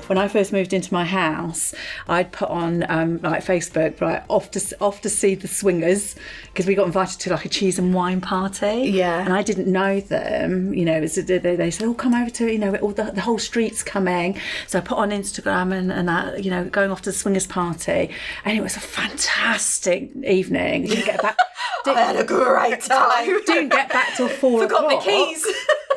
when I first moved into my house, I'd put on like Facebook, right, off to see the swingers, because we got invited to like a cheese and wine party. Yeah. And I didn't know them, you know. They said, "Oh, come over to, you know, all the whole street's coming." So I put on Instagram and that, you know, going off to the swingers party, and it was a fantastic evening. Didn't get back. I had a great time. Didn't get back till 4 o'clock. Forgot my keys.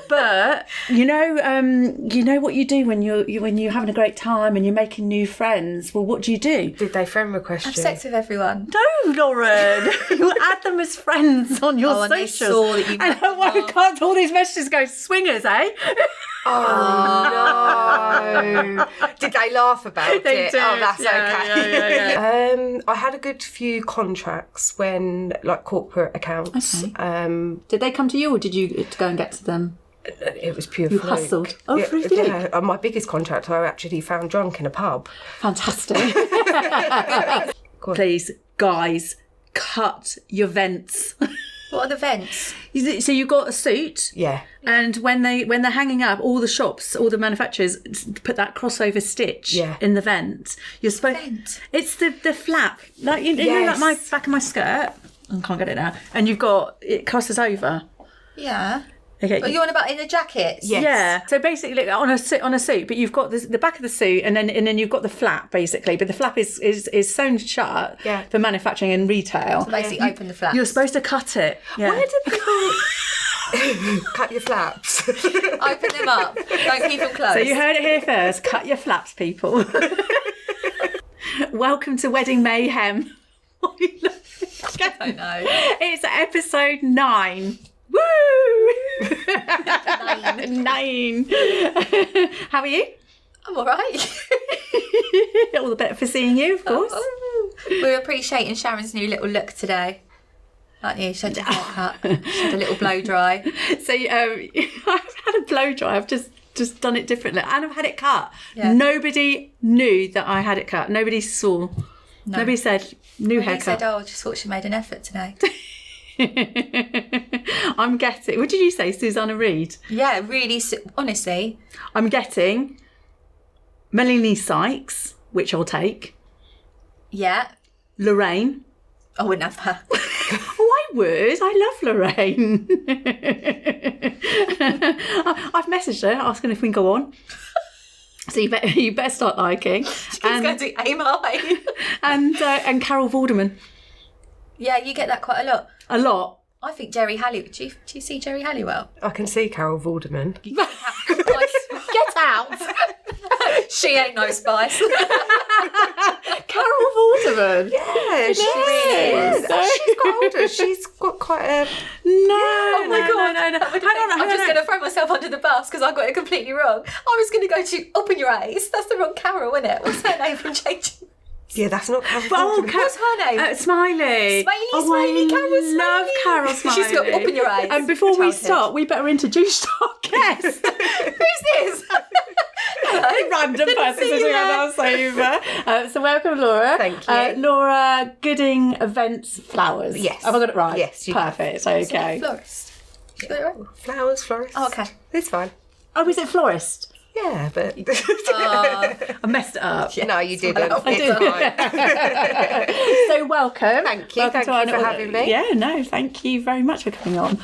But you know what you do when you're having a great time and you're making new friends. Well, what do you do? Did they friend request you? Have sex with everyone. No, Lauren. You add them as friends on your and they socials. saw that you and I can't all these messages go, swingers, eh? Oh no! Did they laugh about it? They did. Oh, that's okay. Yeah. I had a good few contracts when, like, corporate accounts. Okay. Did they come to you, or did you go and get to them? It was pure You fluke. hustled. Oh, yeah, really? yeah. My biggest contract I actually found drunk in a pub. Fantastic. Please, guys, cut your vents. What are the vents? So you've got a suit. Yeah. And when they're hanging up, all the shops, all the manufacturers put that crossover stitch in the vent. You're supposed. Vent? It's the flap, like you know, like my back of my skirt. I can't get it now. And you've got it crosses over. Yeah. Okay. Are you on about in the jackets? Yes. Yeah. So basically, on a suit, but you've got the back of the suit, and then you've got the flap basically. But the flap is sewn shut for manufacturing and retail. So basically, open the flaps. You're supposed to cut it. Yeah. Where did they cut your flaps? Open them up. Don't keep them closed. So you heard it here first. Cut your flaps, people. Welcome to Wedding Mayhem. I don't know. It's episode 9. Woo! 9. How are you? I'm all right. All the better for seeing you, of course. We're appreciating Sharon's new little look today. Aren't you? She had a haircut. She had a little blow dry. So I've had a blow dry. I've just done it differently, and I've had it cut. Yeah. Nobody knew that I had it cut. Nobody saw. No. Nobody said new haircut. He said, "Oh, I just thought she made an effort today." I'm getting. What did you say, Susanna Reid? Yeah, really. Honestly, I'm getting Melanie Sykes, which I'll take. Yeah. Lorraine. I wouldn't have her. Oh, I would. I love Lorraine. I've messaged her asking if we can go on. So you better start liking. She's going to aim high. And Carol Vorderman. Yeah, you get that quite a lot. A lot. I think Jerry Halliwell. Do you see Jerry Halliwell? I can see Carol Vorderman. Get out. She ain't no spice. Carol Vorderman. Yeah, she is. is. She's got older. She's got quite a... No. Oh my God. No. I'm just going to throw myself under the bus because I got it completely wrong. I was going to go to Open Your Eyes. That's the wrong Carol, isn't it? What's her name from JJ? Yeah, that's not Carol Oh, Vorderman. What's her name? Smiley. Smiley, Carol Smiley. Love Carol Smiley. She's got Open Your Eyes. And before we Childhood. start, we better introduce our guest. Who's this? A random person sitting on our sofa. So welcome, Laura. Thank you. Laura Gooding Events Flowers. Yes. Have I got it right? Yes, you Perfect. Okay. Florist. You got it right? Flowers, Florist. Oh, okay. It's fine. Oh, is it Florist? Yeah, but... I messed it up. No, you didn't. I It's fine. So welcome. Thank you. Welcome Thank to you our for having me. Yeah, no, thank you very much for coming on.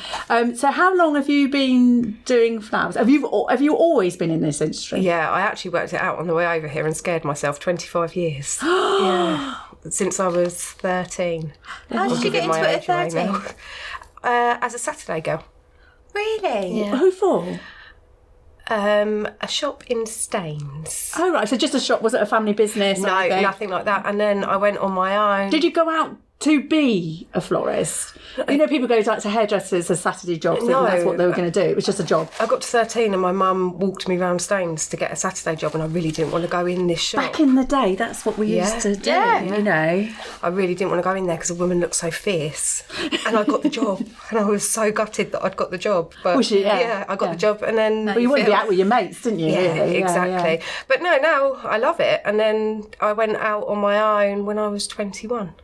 So how long have you been doing flowers? Have you always been in this industry? Yeah, I actually worked it out on the way over here and scared myself. 25 years. Yeah, since I was 13. How did you get into it at 13? As a Saturday girl. Really? Yeah. Who for? A shop in Staines. Oh, right. So just a shop. Was it a family business? or No, anything? nothing like that. And then I went on my own. Did you go out to be a florist? You know, people go to hairdressers as Saturday jobs, thinking that's what they were going to do. It was just a job. I got to 13 and my mum walked me round Staines to get a Saturday job, and I really didn't want to go in this shop. Back in the day, that's what we used to do, you know. I really didn't want to go in there because the woman looked so fierce. And I got the job. And I was so gutted that I'd got the job. But Was you? Yeah. yeah, I got the job. And then... Well, you wanted to be out with your mates, didn't you? Yeah, really? exactly. Yeah. But no, now I love it. And then I went out on my own when I was 21.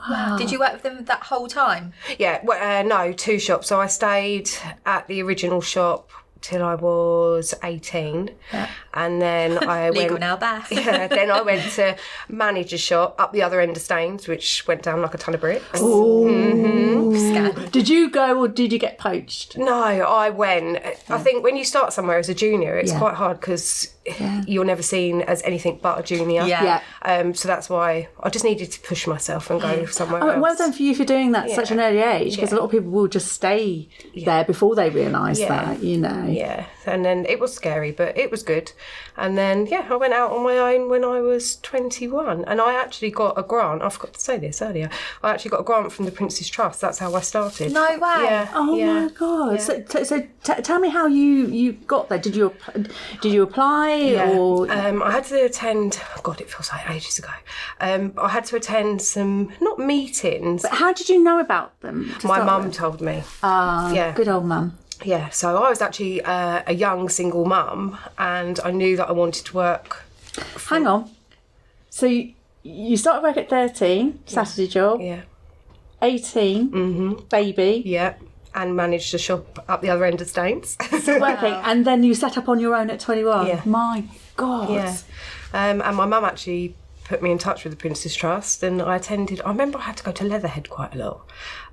Wow. Did you work with them that whole time? Yeah, well, no, 2 shops. So I stayed at the original shop till I was 18. Yeah. And then I Legal went... now, Beth. Yeah, then I went to manage a shop up the other end of Staines, which went down like a ton of bricks. Scandal. Did you go or did you get poached? No, I went. I think when you start somewhere as a junior, it's Yeah. quite hard because you're never seen as anything but a junior. Yeah. So that's why I just needed to push myself and go somewhere else. Well done for you for doing that at such an early age, because a Yeah. lot of people will just stay there before they realise that, you know. Yeah, and then it was scary, but it was good. And then, I went out on my own when I was 21. And I actually got a grant. I forgot to say this earlier. I actually got a grant from the Prince's Trust. That's how I started. No way. Yeah. Oh my God! Yeah. So tell me how you got there. Did you apply or? I had to attend. God, it feels like ages ago. I had to attend some not meetings. But how did you know about them? to My start mum with? told me. Yeah. Good old mum. Yeah, so I was actually a young single mum, and I knew that I wanted to work. Hang on. So you started work at 13, Saturday job. Yeah, 18, baby. yeah, and managed a shop up the other end of Staines. Working, and then you set up on your own at 21. Yeah. My God. Yeah, and my mum actually put me in touch with the Prince's Trust, and I remember I had to go to Leatherhead quite a lot,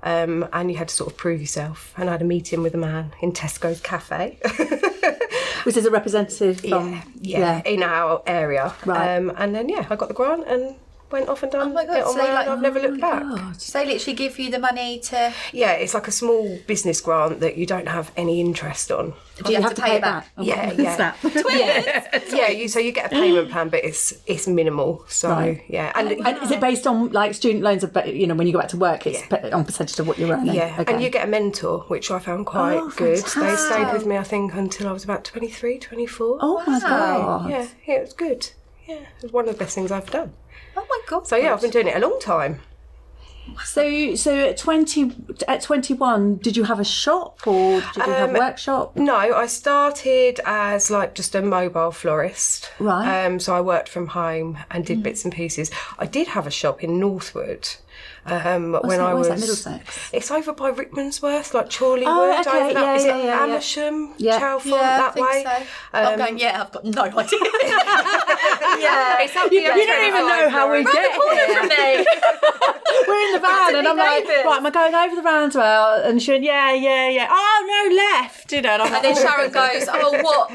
and you had to sort of prove yourself, and I had a meeting with a man in Tesco's cafe. Which is a representative from... yeah, in our area. Right. And then, I got the grant and went off and done Oh my God, it on so my own. like- I've never looked back. So they literally give you the money to... Yeah, it's like a small business grant that you don't have any interest on. Do you have to pay it back? Oh, Yeah, what's yeah. that? Yeah, so you get a payment plan, but it's minimal. So Right. yeah, and And is it based on like student loans? When you go back to work, it's on percentage of what you're earning. yeah, Okay. and you get a mentor, which I found quite Oh, good. They fantastic. stayed with me, I think, until I was about 23, 24. Oh my God. Yeah, it was good. Yeah, it was one of the best things I've done. Oh my God. So yeah, I've been doing it a long time. So at 21, did you have a shop or did you have a workshop? No, I started as like just a mobile florist. Right. So I worked from home and did bits and pieces. I did have a shop in Northwood. When I was that, Middlesex? It's over by Rickmansworth, like Chorleywood. Oh, okay, over that. Is it yeah. Amersham, Yeah. Chalfont, Yeah, that I think way? so. I'm going, I've got no idea. It's up You don't even know how we get here. From me. We're in the van and I'm like, neighbours. right, am I going over the roundabout? And she went, yeah. Oh, no, left. And I'm And like, then Sharon goes,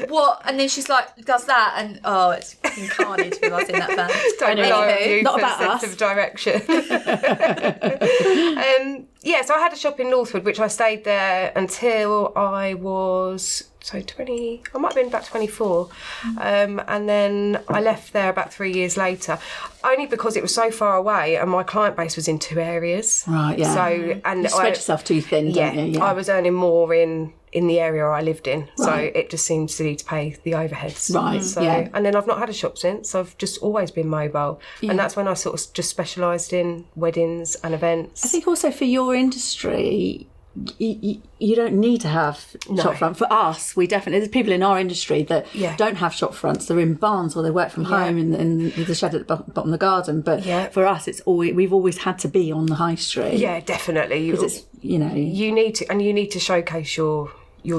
what? And then she's like, does that? And it's fucking carnage when I was in that van. Don't rely on you Not for about a us. sense of direction. So I had a shop in Northwood, which I stayed there until I was 20. I might have been about 24, and then I left there about 3 years later, only because it was so far away, and my client base was in 2 areas. Right, yeah. So and you spread yourself too thin, don't you? Yeah. I was earning more in the area I lived in, so Right. it just seemed silly to pay the overheads. Right, So, yeah. and then I've not had a shop since. I've just always been mobile, and that's when I sort of just specialised in weddings and events. I think also for your industry, you don't need to have shop front. For us, we definitely, there's people in our industry that don't have shop fronts. They're in barns or they work from home in the shed at the bottom of the garden. But for us, we've always had to be on the high street. Yeah, definitely. Because it's, you need to showcase your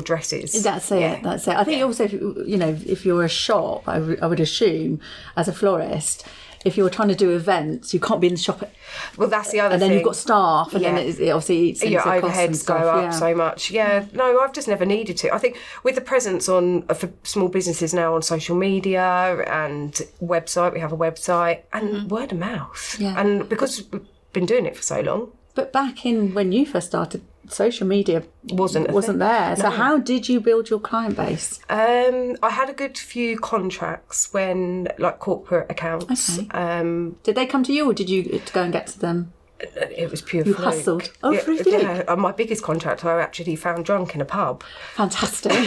dresses. That's it. That's it. I think also, if you're a shop, I would assume as a florist, if you're trying to do events, you can't be in the shop. Well, that's the other and then thing. you've got staff, and then it obviously eats into your costs and overheads stuff. go up so much. Yeah, no, I've just never needed to. I think with the presence for small businesses now on social media and website, we have a website and word of mouth. Yeah. And because we've been doing it for so long. But back in when you first started, social media wasn't there. So No. how did you build your client base? I had a good few contracts when, like, corporate accounts. Okay. Did they come to you, or did you go and get to them? It was pure You fluke. hustled. Oh, yeah, really? Yeah, my biggest contract I actually found drunk in a pub. Fantastic. Well,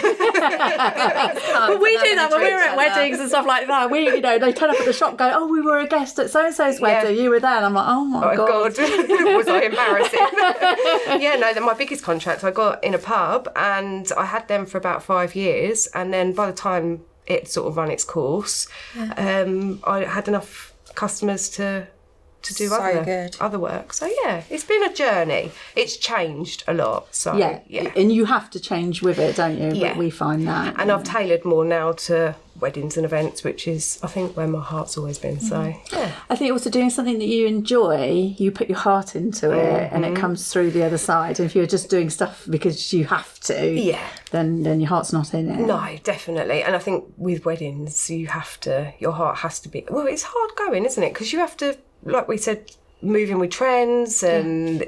we do that when we were at weddings and stuff like that. They turn up at the shop, go, "Oh, we were a guest at so and so's wedding. You were there." And I'm like, "Oh my god, was I embarrassing?" My biggest contract I got in a pub, and I had them for about 5 years. And then by the time it sort of run its course, I had enough customers to to do So other good. other work. So yeah, it's been a journey. It's changed a lot. So yeah. And you have to change with it, don't you? Yeah. We find that. And I've tailored more now to weddings and events, which is, I think, where my heart's always been. So yeah. I think also doing something that you enjoy, you put your heart into it and it comes through the other side. And if you're just doing stuff because you have to, then your heart's not in it. No, definitely. And I think with weddings, your heart has to be, well, it's hard going, isn't it? Because you have to, like we said, moving with trends and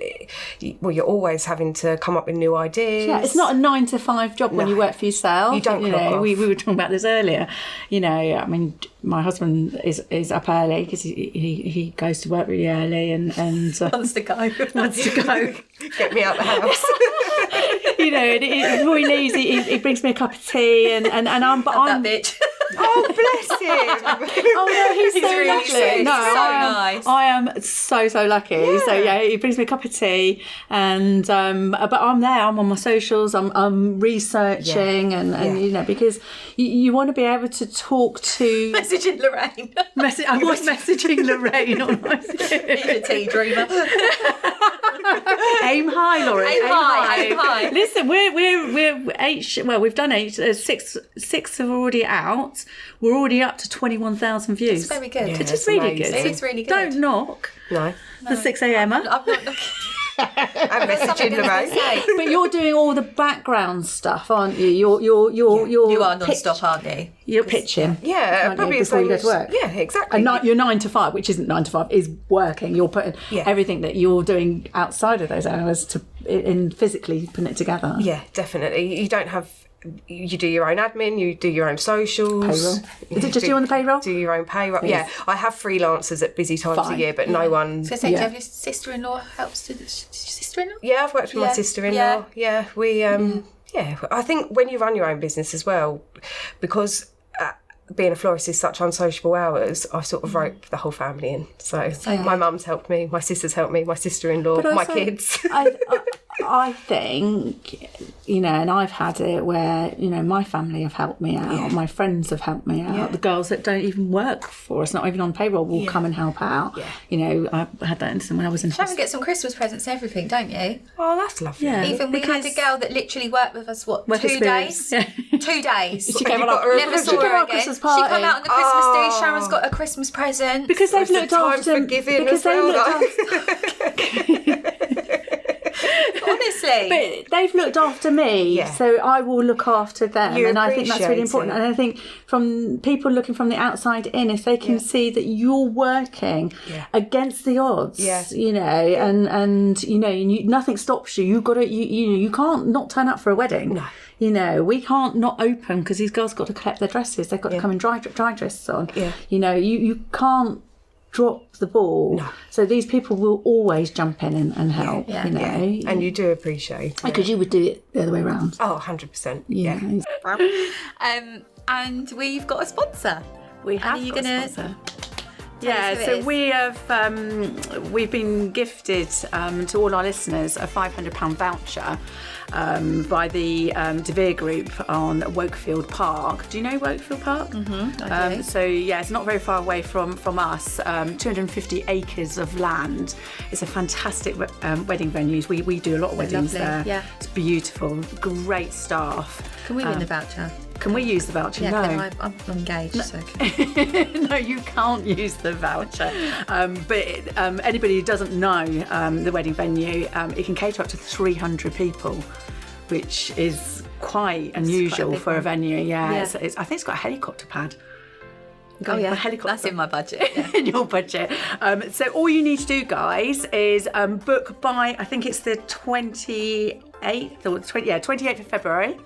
you're always having to come up with new ideas. Yeah, it's not a 9 to 5 job when you work for yourself. You don't clock off. We were talking about this earlier. You know, I mean, my husband is up early because he goes to work really early and Wants to go. wants to go. Get me out the house. You know, and before he leaves, he brings me a cup of tea and I'm That bitch. Oh, bless him. Oh no, he's so really lovely. sweet. No, So nice. I am so lucky. Yeah. So yeah, he brings me a cup of tea, and but I'm there. I'm on my socials. I'm researching, and you know, because you want to be able to talk to. Messaging Lorraine. I was messaging Lorraine on my. He's a tea dreamer. Aim high, Laurie. Aim high. Listen, we're 8. Well, we've done 8. 6 are already out. We're already up to 21,000 views. It's very good. Yeah. Which is It's really amazing. good. It is really good. Don't knock No. the 6 a.m. I'm not looking. I'm messaging Lorraine. But you're doing all the background stuff, aren't you? You're You are non-stop, aren't you? You're pitching. Yeah, aren't you, probably before you go to work. Yeah, exactly. And your 9 to 5, which isn't 9 to 5, is working. You're putting Yeah. everything that you're doing outside of those hours in physically putting it together. Yeah, definitely. You don't have. You do your own admin, you do your own socials. Payroll. Is it just you on the payroll? Do your own payroll. Yeah, I have freelancers at busy times Fine. a year, but no one. So, do you have your sister-in-law helps to sister-in-law? Yeah, I've worked with my sister-in-law. Yeah, we. Yeah, I think when you run your own business as well, because being a florist is such unsociable hours, I sort of rope the whole family in. So my mum's helped me, my sister's helped me, my sister-in-law, But my also, kids. I think, you know, and I've had it where, you know, my family have helped me out, my friends have helped me out, the girls that don't even work for us, not even on payroll, will come and help out. Yeah. You know, I had that incident when I was in You get some Christmas presents and everything, don't you? Oh, that's lovely. Yeah. Even we had a girl that literally worked with us, Work 2 experience. days? Yeah. 2 days. She came you on got her a Never present? saw her Our again. Christmas She party. come out on the Christmas Oh. do. Sharon's got a Christmas present. Because they've the looked time after for giving because as they well, looked Honestly. But they've looked after me, so I will look after them. You and I think that's really appreciate important. it. And I think from people looking from the outside in, if they can see that you're working against the odds, you know, and you know, nothing stops you. You've got to, you can't not turn up for a wedding. No. You know, we can't not open because these girls got to collect their dresses. They've got to come in dry dresses on. Yeah. You know, you can't drop the ball. No. So these people will always jump in and help, you know. And you do appreciate it. Because you would do it the other way around. Oh, 100%. Yeah. And we've got a sponsor. We have are you got gonna a sponsor. us Yeah, who it so is? we have we've been gifted to all our listeners a £500 voucher by the De Vere Group on Wokefield Park. Do you know Wokefield Park? Mm-hmm, I do. So yeah, it's not very far away from us. 250 acres of land. It's a fantastic wedding venue. We do a lot of weddings lovely, there. yeah. It's beautiful, great staff. Can we win the voucher? Can we use the voucher? Yeah, No. I'm engaged, so No, you can't use the voucher. But anybody who doesn't know the wedding venue, it can cater up to 300 people, which is quite unusual big for a one. venue. Yeah, Yeah. I think it's got a helicopter pad. oh yeah, A helicopter. that's in my budget. In your budget. So all you need to do, guys, is book by, I think it's the 28th or 28th of February.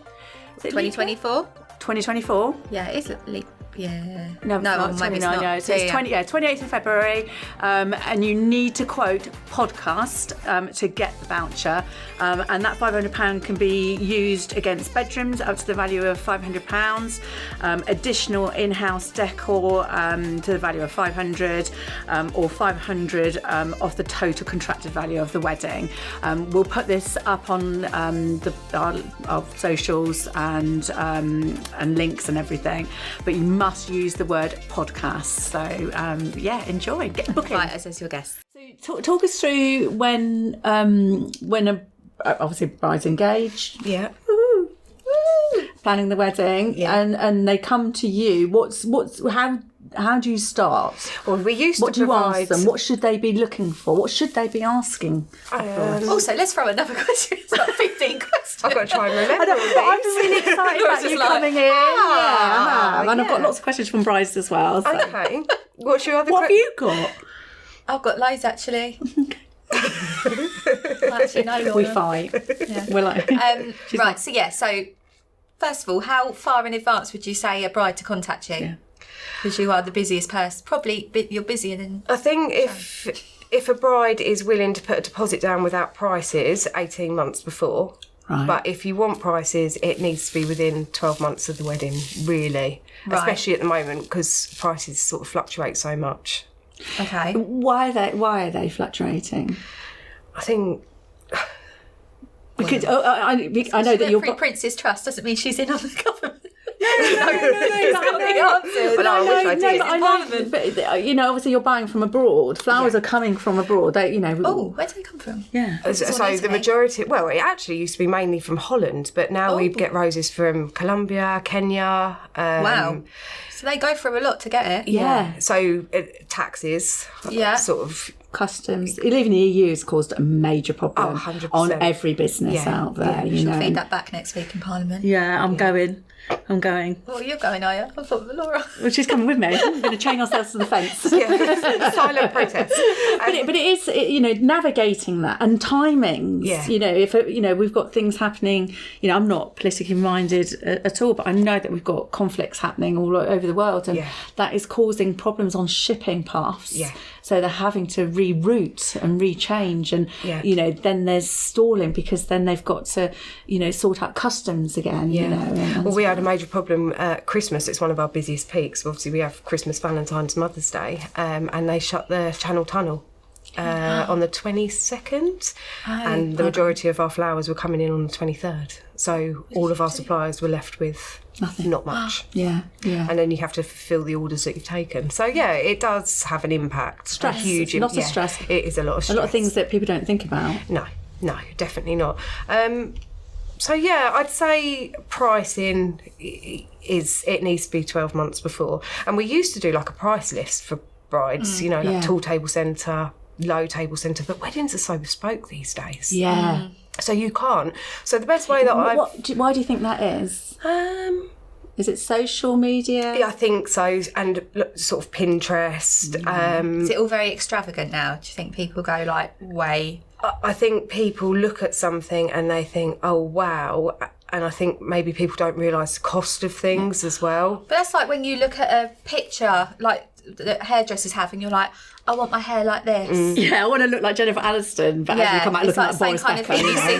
Is it 2024. 2024. Yeah, it's leap. Yeah. No, well, it's not maybe 29. it's not. No, so it's 28th of February, and you need to quote podcast to get the voucher, and that £500 can be used against bedrooms up to the value of £500, additional in-house decor to the value of £500, or £500 off the total contracted value of the wedding. We'll put this up on our socials and links and everything, but you must plus use the word podcast. So enjoy. Get booking. Invite us as your guest. So talk us through when obviously bride's engaged. Yeah. Planning the wedding, and they come to you. How do you start? Well, we used What to do you provide. ask them? What should they be looking for? What should they be asking? Also, let's throw another question. It's like 15 questions. I've got to try and remember all these. I'm really excited about you coming in. And I've got lots of questions from brides as well. So. Okay. What's your other What have you got? I've got loads actually. Actually, no, We fight. Yeah. We're like, right. So first of all, how far in advance would you say a bride to contact you? Yeah. Because you are the busiest person. Probably you're busier than. I think if a bride is willing to put a deposit down without prices 18 months before, Right. but if you want prices, it needs to be within 12 months of the wedding, really, especially at the moment because prices sort of fluctuate so much. Okay. Why are they fluctuating? I think. Because I know that you're. Free Princess Trust doesn't mean she's in on the government. No, Well, I wish I did. but I know, but you know, obviously you're buying from abroad. Flowers are coming from abroad. They, you know. Oh, where do they come from? Yeah. So the majority, well, it actually used to be mainly from Holland, but now we get roses from Colombia, Kenya. Wow. So they go through a lot to get it. Yeah. So taxes, sort of. Customs, even the EU has caused a major problem 100%. on every business out there. You know. Feed that back next week in Parliament. Yeah, I'm going. Well, you're going, are you? I thought Laura. Well, she's coming with me. We're going to chain ourselves to the fence. Silent protest. But it is, you know, navigating that and timings. Yeah. You know, if we've got things happening. You know, I'm not politically minded at all, but I know that we've got conflicts happening all over the world, and that is causing problems on shipping paths. Yeah. So they're having to reroute and rechange, and you know, then there's stalling because then they've got to, you know, sort out customs again. Yeah. You know. Well, we had a major problem at Christmas. It's one of our busiest peaks. Obviously, we have Christmas, Valentine's, Mother's Day, and they shut the Channel Tunnel on the 22nd, and the majority of our flowers were coming in on the 23rd. So all of our suppliers were left with Nothing. not much. Yeah. And then you have to fulfil the orders that you've taken. So yeah, it does have an impact. Stress. A huge Lots of stress. It is a lot of stress. A lot of things that people don't think about. No, definitely not. So yeah, I'd say pricing it needs to be 12 months before. And we used to do like a price list for brides, you know, like tall table centre, low table centre, but weddings are so bespoke these days. Yeah. So you can't. So the best way that why do you think that is? Is it social media? Yeah, I think so, and sort of Pinterest. Is it all very extravagant now? Do you think people go like way? I think people look at something and they think, oh wow, and I think maybe people don't realise the cost of things as well. But that's like when you look at a picture like that hairdressers have, and you're like, I want my hair like this. Yeah, I want to look like Jennifer Aniston, but as you come out looking like Boris kind Becker. of thing you see.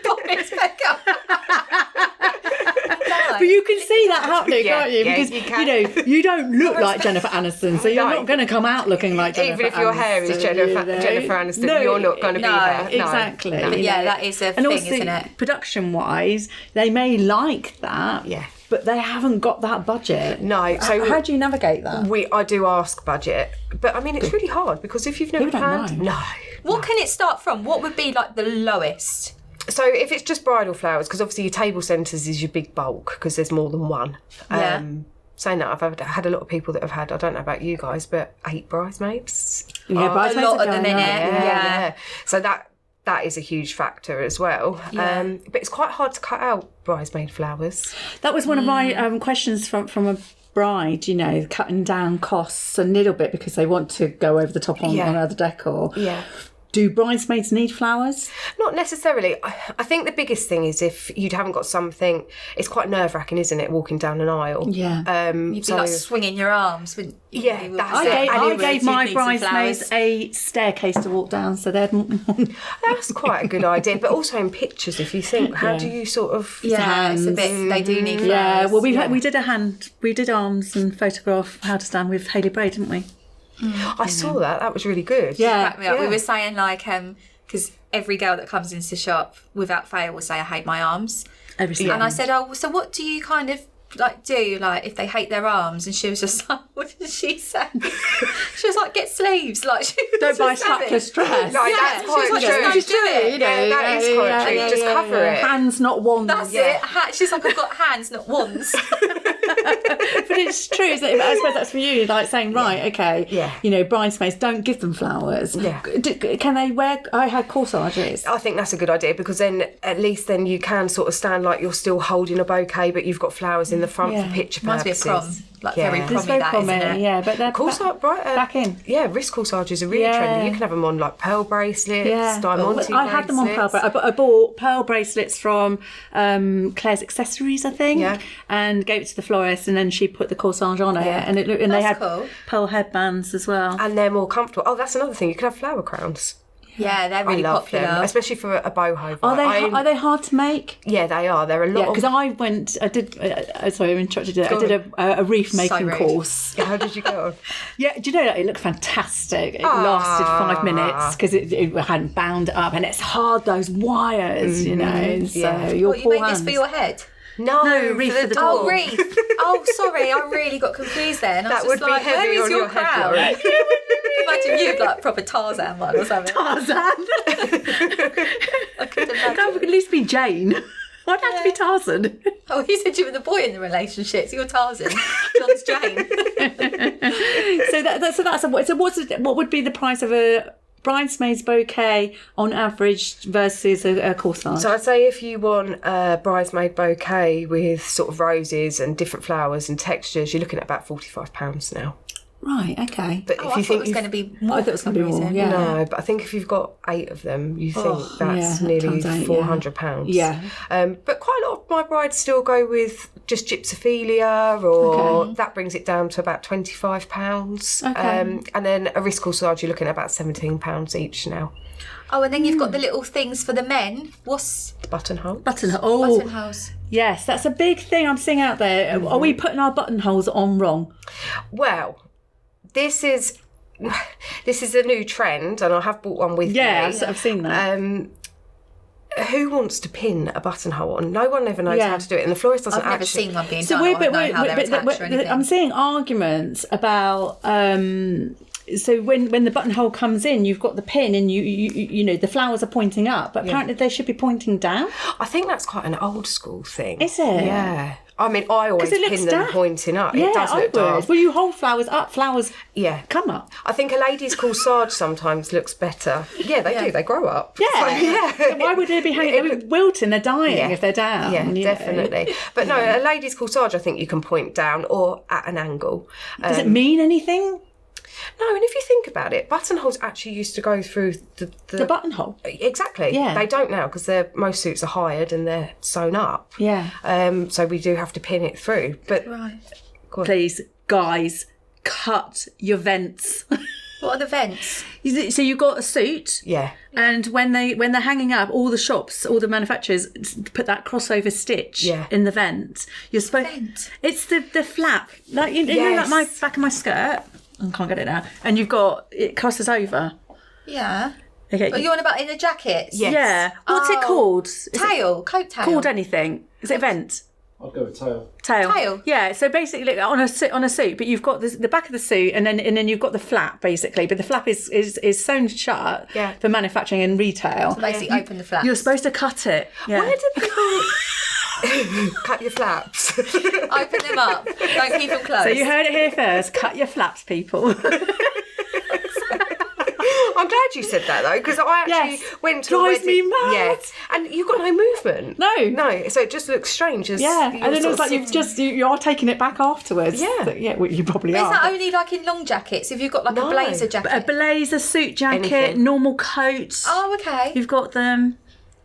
Boris Becker. But you can see that happening, can't you? Yeah, Because you can. know you don't look like Jennifer Aniston, so you're not going to come out looking like Jennifer Aniston. Even if your hair is Jennifer Aniston, you're not going to be her. Exactly. No. But yeah, that is a and thing, also, isn't it? production-wise, they may like that. Yeah. But they haven't got that budget. No. So how do you navigate that? I do ask budget, but I mean it's really hard because if you've never People don't planned, know. What can it start from? What would be like the lowest? So if it's just bridal flowers, because obviously your table centres is your big bulk because there's more than one. Yeah. Saying that, I've had a lot of people that have had, I don't know about you guys, but 8 bridesmaids. Yeah, bridesmaids a lot are at the going minute. up. Yeah. So that is a huge factor as well. Yeah. But it's quite hard to cut out bridesmaid flowers. That was one of my questions from a bride, you know, cutting down costs a little bit because they want to go over the top on other decor. Yeah. Do bridesmaids need flowers? Not necessarily. I think the biggest thing is if you haven't got something, it's quite nerve-wracking, isn't it, walking down an aisle? Yeah. You'd be like swinging your arms. Wouldn't you? Yeah, that's it. I gave my you'd need some bridesmaids flowers. a staircase to walk down, so they'd... That's quite a good idea. But also in pictures, if you think, how do you sort of... Yeah, it's a bit. They do need flowers. Yeah, well, we did arms and photograph how to stand with Hayley Bray, didn't we? I saw that. That was really good. Yeah. We were saying like, because every girl that comes into the shop, without fail, will say, I hate my arms. Every single And I said, oh, so what do you kind of if they hate their arms? And she was just like, what did she say? She was like, get sleeves. Like, she was Don't buy just strapless dress. No, Yeah, that's she was quite like, true. just don't do it. That is quite true. Just cover it. Hands, not wands. That's it. She's like, I've got hands, not wands. But it's true, isn't it? I suppose that's for you, like saying, right, okay, you know, bridesmaids, don't give them flowers. Yeah. Can they wear? I had corsages. I think that's a good idea, because then at least then you can sort of stand like you're still holding a bouquet, but you've got flowers in the front for picture Reminds me of purposes. prom. Like Yeah. very It's prommy, Very that, common, isn't it? yeah, but they're back in. Yeah, wrist corsages are really Yeah. trendy. You can have them on like pearl bracelets, diamante bracelets. I had them on pearl bracelets. I bought pearl bracelets from Claire's Accessories, I think, and gave it to the florist, and then she put the corsage on it, and it looked, and they had cool. pearl headbands as well. And they're more comfortable. Oh, that's another thing. You can have flower crowns. Yeah, they're really I love popular. them, especially for a boho. Are they hard to make? Yeah, they are. They're a lot. Because I did. Sorry, I'm interrupted. I did a wreath making rude. course. How did you go on? Yeah, do you know that it looked fantastic? It lasted 5 minutes because it hadn't bound up, and it's hard, those wires, you know. So your What, you poor made hands. this for your head? No, wreath for the Oh, door. wreath. Oh, sorry, I really got confused then. I That was would just be like, heavy where is on your your head, crown? Lauren. Imagine you like proper Tarzan one or something. Tarzan. I could That imagine. would at least be Jane. Why'd it have to be Tarzan? Oh, you said you were the boy in the relationship, so you're Tarzan. John's Jane. What would be the price of a bridesmaid's bouquet on average versus a corsage? So I'd say if you want a bridesmaid bouquet with sort of roses and different flowers and textures, you're looking at about £45 now. Right, okay. But Oh, if I you thought think it was going to be more. I thought it was going to be more, yeah. No, but I think if you've got 8 of them, you think that's yeah, nearly times 8, £400. Yeah. But quite a lot of my brides still go with just gypsophilia, or that brings it down to about £25. Okay. And then a wrist corsage, you're looking at about £17 each now. Oh, and then you've got the little things for the men. What's Buttonhole. buttonholes? Yes, that's a big thing I'm seeing out there. Are we putting our buttonholes on wrong? Well, this is a new trend, and I have bought one with me. Yeah, I've seen that. Who wants to pin a buttonhole on? No one ever knows how to do it, and the florist doesn't I've never actually. seen one being done. I don't know how they're attached or anything. I'm seeing arguments about. So when the buttonhole comes in, you've got the pin, and you know the flowers are pointing up, but apparently they should be pointing down. I think that's quite an old school thing. Is it? Yeah. I mean, I always it looks pin them daft. pointing up. Yeah, It does I look would. daft. Well, you hold flowers up, flowers come up. I think a lady's corsage sometimes looks better. Yeah, they do. They grow up. Yeah. So, So why would they be hanging? They're wilting. They're dying if they're down. Yeah, you know. definitely. But no, a lady's corsage, I think you can point down or at an angle. Does it mean anything? No, and if you think about it, buttonholes actually used to go through The buttonhole. Exactly. Yeah. They don't now because most suits are hired and they're sewn up. Yeah. So we do have to pin it through. But Right. Please, guys, cut your vents. What are the vents? So you've got a suit. yeah. And when they're hanging up, all the shops, all the manufacturers put that crossover stitch in the vent. You're supposed. Vent? It's the flap, like you know, like my back of my skirt. I can't get it now. And you've got it crosses over. Yeah. Okay. Are you on about in the jackets? Yes. Yeah. What's it called? Is it Tail, coat tail. called anything? Is it vent? I'll go with tail. Tail. Yeah. So basically, on a suit, but you've got the back of the suit, and then you've got the flap basically. But the flap is sewn shut for manufacturing and retail. So basically, open the flaps. You're supposed to cut it. Yeah. Where did people cut your flaps? Open them up. Don't keep them closed. So you heard it here first. Cut your flaps, people. I'm glad you said that though, because I actually went to a Drives wedding. me mad. Yeah, and you've got no movement. No. So it just looks strange. As Yeah, you're and then sort it's like of you are taking it back afterwards. Yeah. So, well, you probably Is are. that only like in long jackets? If you've got like a blazer jacket? A blazer, suit jacket, Anything. normal coat. Oh, okay. You've got them.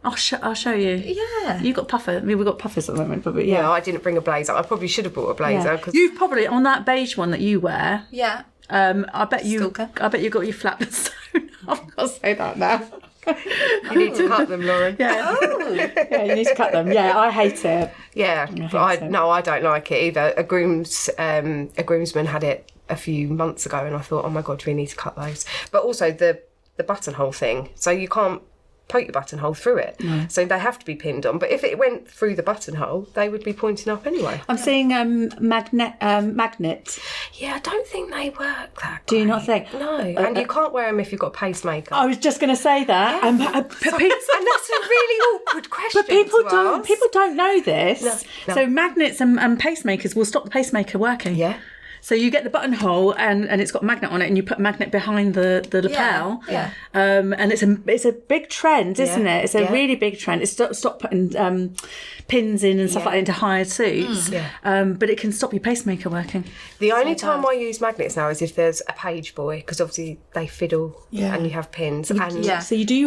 I'll show you. Yeah. You've got puffer. I mean, we've got puffers at the moment, but Yeah, I didn't bring a blazer. I probably should have brought a blazer. Cause You've probably on that beige one that you wear. Yeah. I bet you Stalker. got your flaps sewn. I've got to say that now. you need to cut them, Lauren. Yeah. Yeah, you need to cut them. Yeah, I hate it. Yeah, no, I don't like it either. A groomsman had it a few months ago, and I thought, oh my god, we need to cut those. But also the buttonhole thing. So you can't poke your buttonhole through it. No. So they have to be pinned on. But if it went through the buttonhole, they would be pointing up anyway. I'm seeing magnets. Yeah, I don't think they work that Do you great. not think? No, and you can't wear them if you've got a pacemaker. I was just going to say that. and that's a really awkward question. But people to don't. ask. People don't know this. No. So magnets and pacemakers will stop the pacemaker working. Yeah. So you get the buttonhole and it's got a magnet on it, and you put a magnet behind the lapel. Yeah. And it's a big trend, isn't it? It's a really big trend. It's stop putting pins in and stuff like that into hired suits. But it can stop your pacemaker working. The only time I use magnets now is if there's a page boy, because obviously they fiddle and you have pins. So you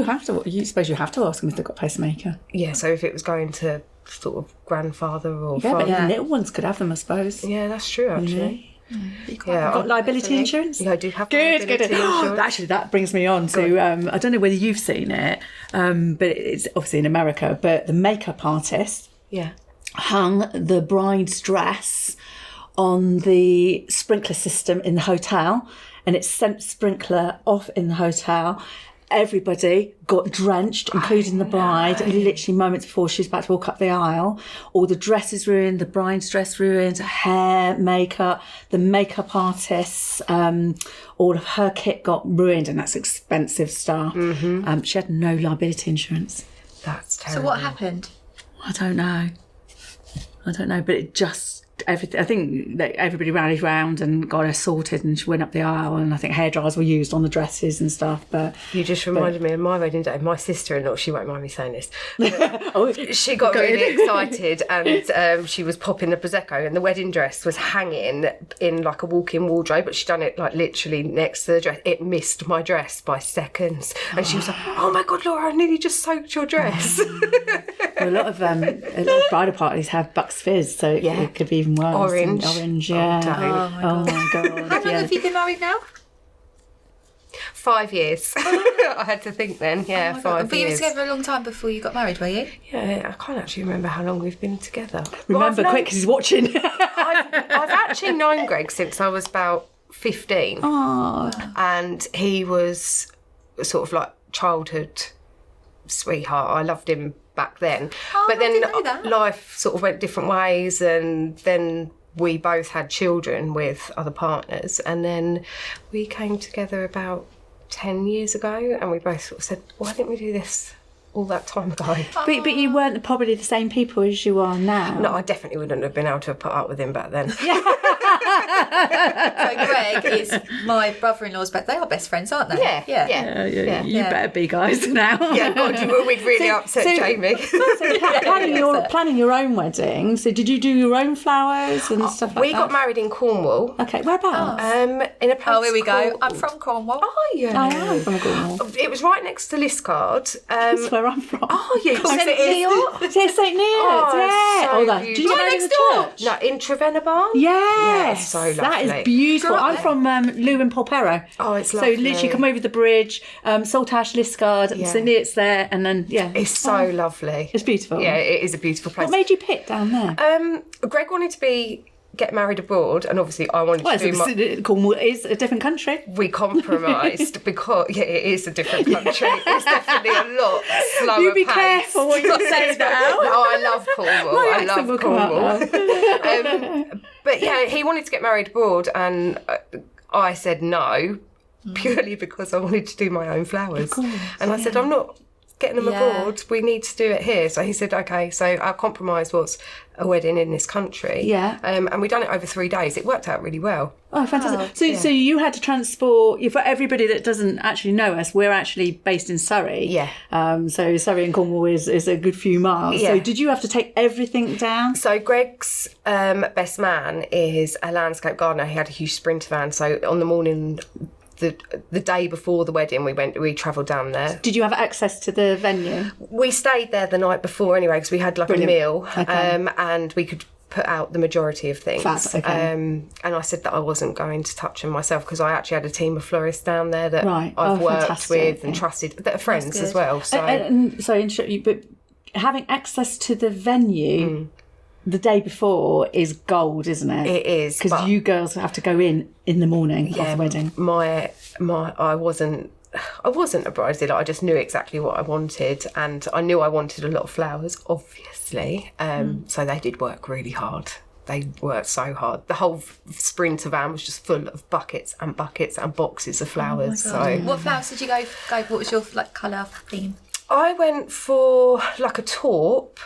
have to. You suppose you have to ask them if they've got a pacemaker. Yeah. So if it was going to sort of grandfather or Yeah, father. but even little ones could have them, I suppose. Yeah, that's true actually. Got liability insurance? Yeah, I do have Good. liability insurance. Actually, that brings me on to I don't know whether you've seen it, but it's obviously in America. But the makeup artist hung the bride's dress on the sprinkler system in the hotel, and it sent the sprinkler off in the hotel. Everybody got drenched, including the bride, literally moments before she was about to walk up the aisle. All the dresses ruined, the bride's dress ruined, hair, makeup, the makeup artists, all of her kit got ruined, and that's expensive stuff. She had no liability insurance. That's So terrible. what happened? I don't know, but it just... everything. I think that everybody rallied round and got her sorted, and she went up the aisle, and I think hairdryers were used on the dresses and stuff. But You just reminded me of my wedding day. My sister-in-law, she won't mind me saying this, she got Go really ahead. excited, and she was popping the Prosecco, and the wedding dress was hanging in like a walk-in wardrobe, but she'd done it like literally next to the dress. It missed my dress by seconds, and she was like, "Oh my God, Laura, I nearly just soaked your dress." a lot of bridal parties have Bucks Fizz, so it could be even worse. Orange. Orange, yeah. Oh, Oh my God. How long have you been married now? 5 years. I had to think then. Yeah, 5 But you were years. together a long time before you got married, were you? Yeah, I can't actually remember how long we've been together. Remember quick, because he's watching. I've actually known Greg since I was about 15. Oh, And he was sort of like childhood sweetheart. I loved him back then. But I then didn't know that. life sort of went different ways, and then we both had children with other partners, and then we came together about 10 years ago, and we both sort of said, why didn't we do this all that time ago? but you weren't probably the same people as you are now. No, I definitely wouldn't have been able to put up with him back then. So Greg is my brother-in-law's but they are best friends, aren't they? Yeah. You better be, guys, now. Yeah, God, we'd really upset Jamie. Planning your own wedding. So did you do your own flowers and stuff like We that? got married in Cornwall. Okay, whereabouts? In a place Oh, here we go. called- I'm from Cornwall. Are you? I am from Cornwall. It was right next to Liscard. That's where I'm from. Are you? course St it is. Neots? Yeah, St. Neots, yeah. so That. Did you beautiful. go Right to the next door. church? No, in Trevenna Barn? Yes, so lovely. that is beautiful. Grew up I'm from Lewin Polperro. Oh, it's So lovely. literally come over the bridge, Saltash, Liscard, Yeah. St. Neots there, and then, It's so lovely. It's beautiful. Yeah, it is a beautiful place. What made you pick down there? Greg wanted to get married abroad, and obviously I wanted to do Cornwall is a different country. we compromised because it is a different country. It's definitely a lot slower. You be pace. careful what you say now. No, I love Cornwall. My I accent will love come out Cornwall. But yeah, he wanted to get married abroad, and I said no, purely because I wanted to do my own flowers. And I said, I'm not getting them abroad. We need to do it here. So he said, okay. So our compromise was a wedding in this country. Yeah. And we done it over 3 days. It worked out really well. Oh, fantastic. So you had to transport, for everybody that doesn't actually know us, we're actually based in Surrey. Yeah. So Surrey and Cornwall is a good few miles. Yeah. So did you have to take everything down? So Greg's best man is a landscape gardener. He had a huge Sprinter van. So on the morning, the day before the wedding, we travelled down there. Did you have access to the venue? We stayed there the night before anyway, because we had like Brilliant. a meal, Okay. and we could put out the majority of things. Fab, okay. And I said that I wasn't going to touch them myself, because I actually had a team of florists down there that Right. I've Oh, worked fantastic. with and trusted, that are friends good. as well. So And sorry, interrupt you, but having access to the venue the day before is gold, isn't it? it is, Because but you girls have to go in the morning of the wedding. I wasn't I wasn't a bridezilla. I just knew exactly what I wanted, and I knew I wanted a lot of flowers, obviously. So they did work really hard. They worked so hard. The whole Sprinter van was just full of buckets and boxes of flowers. So What flowers did you go? What was your colour theme? I went for like a taupe,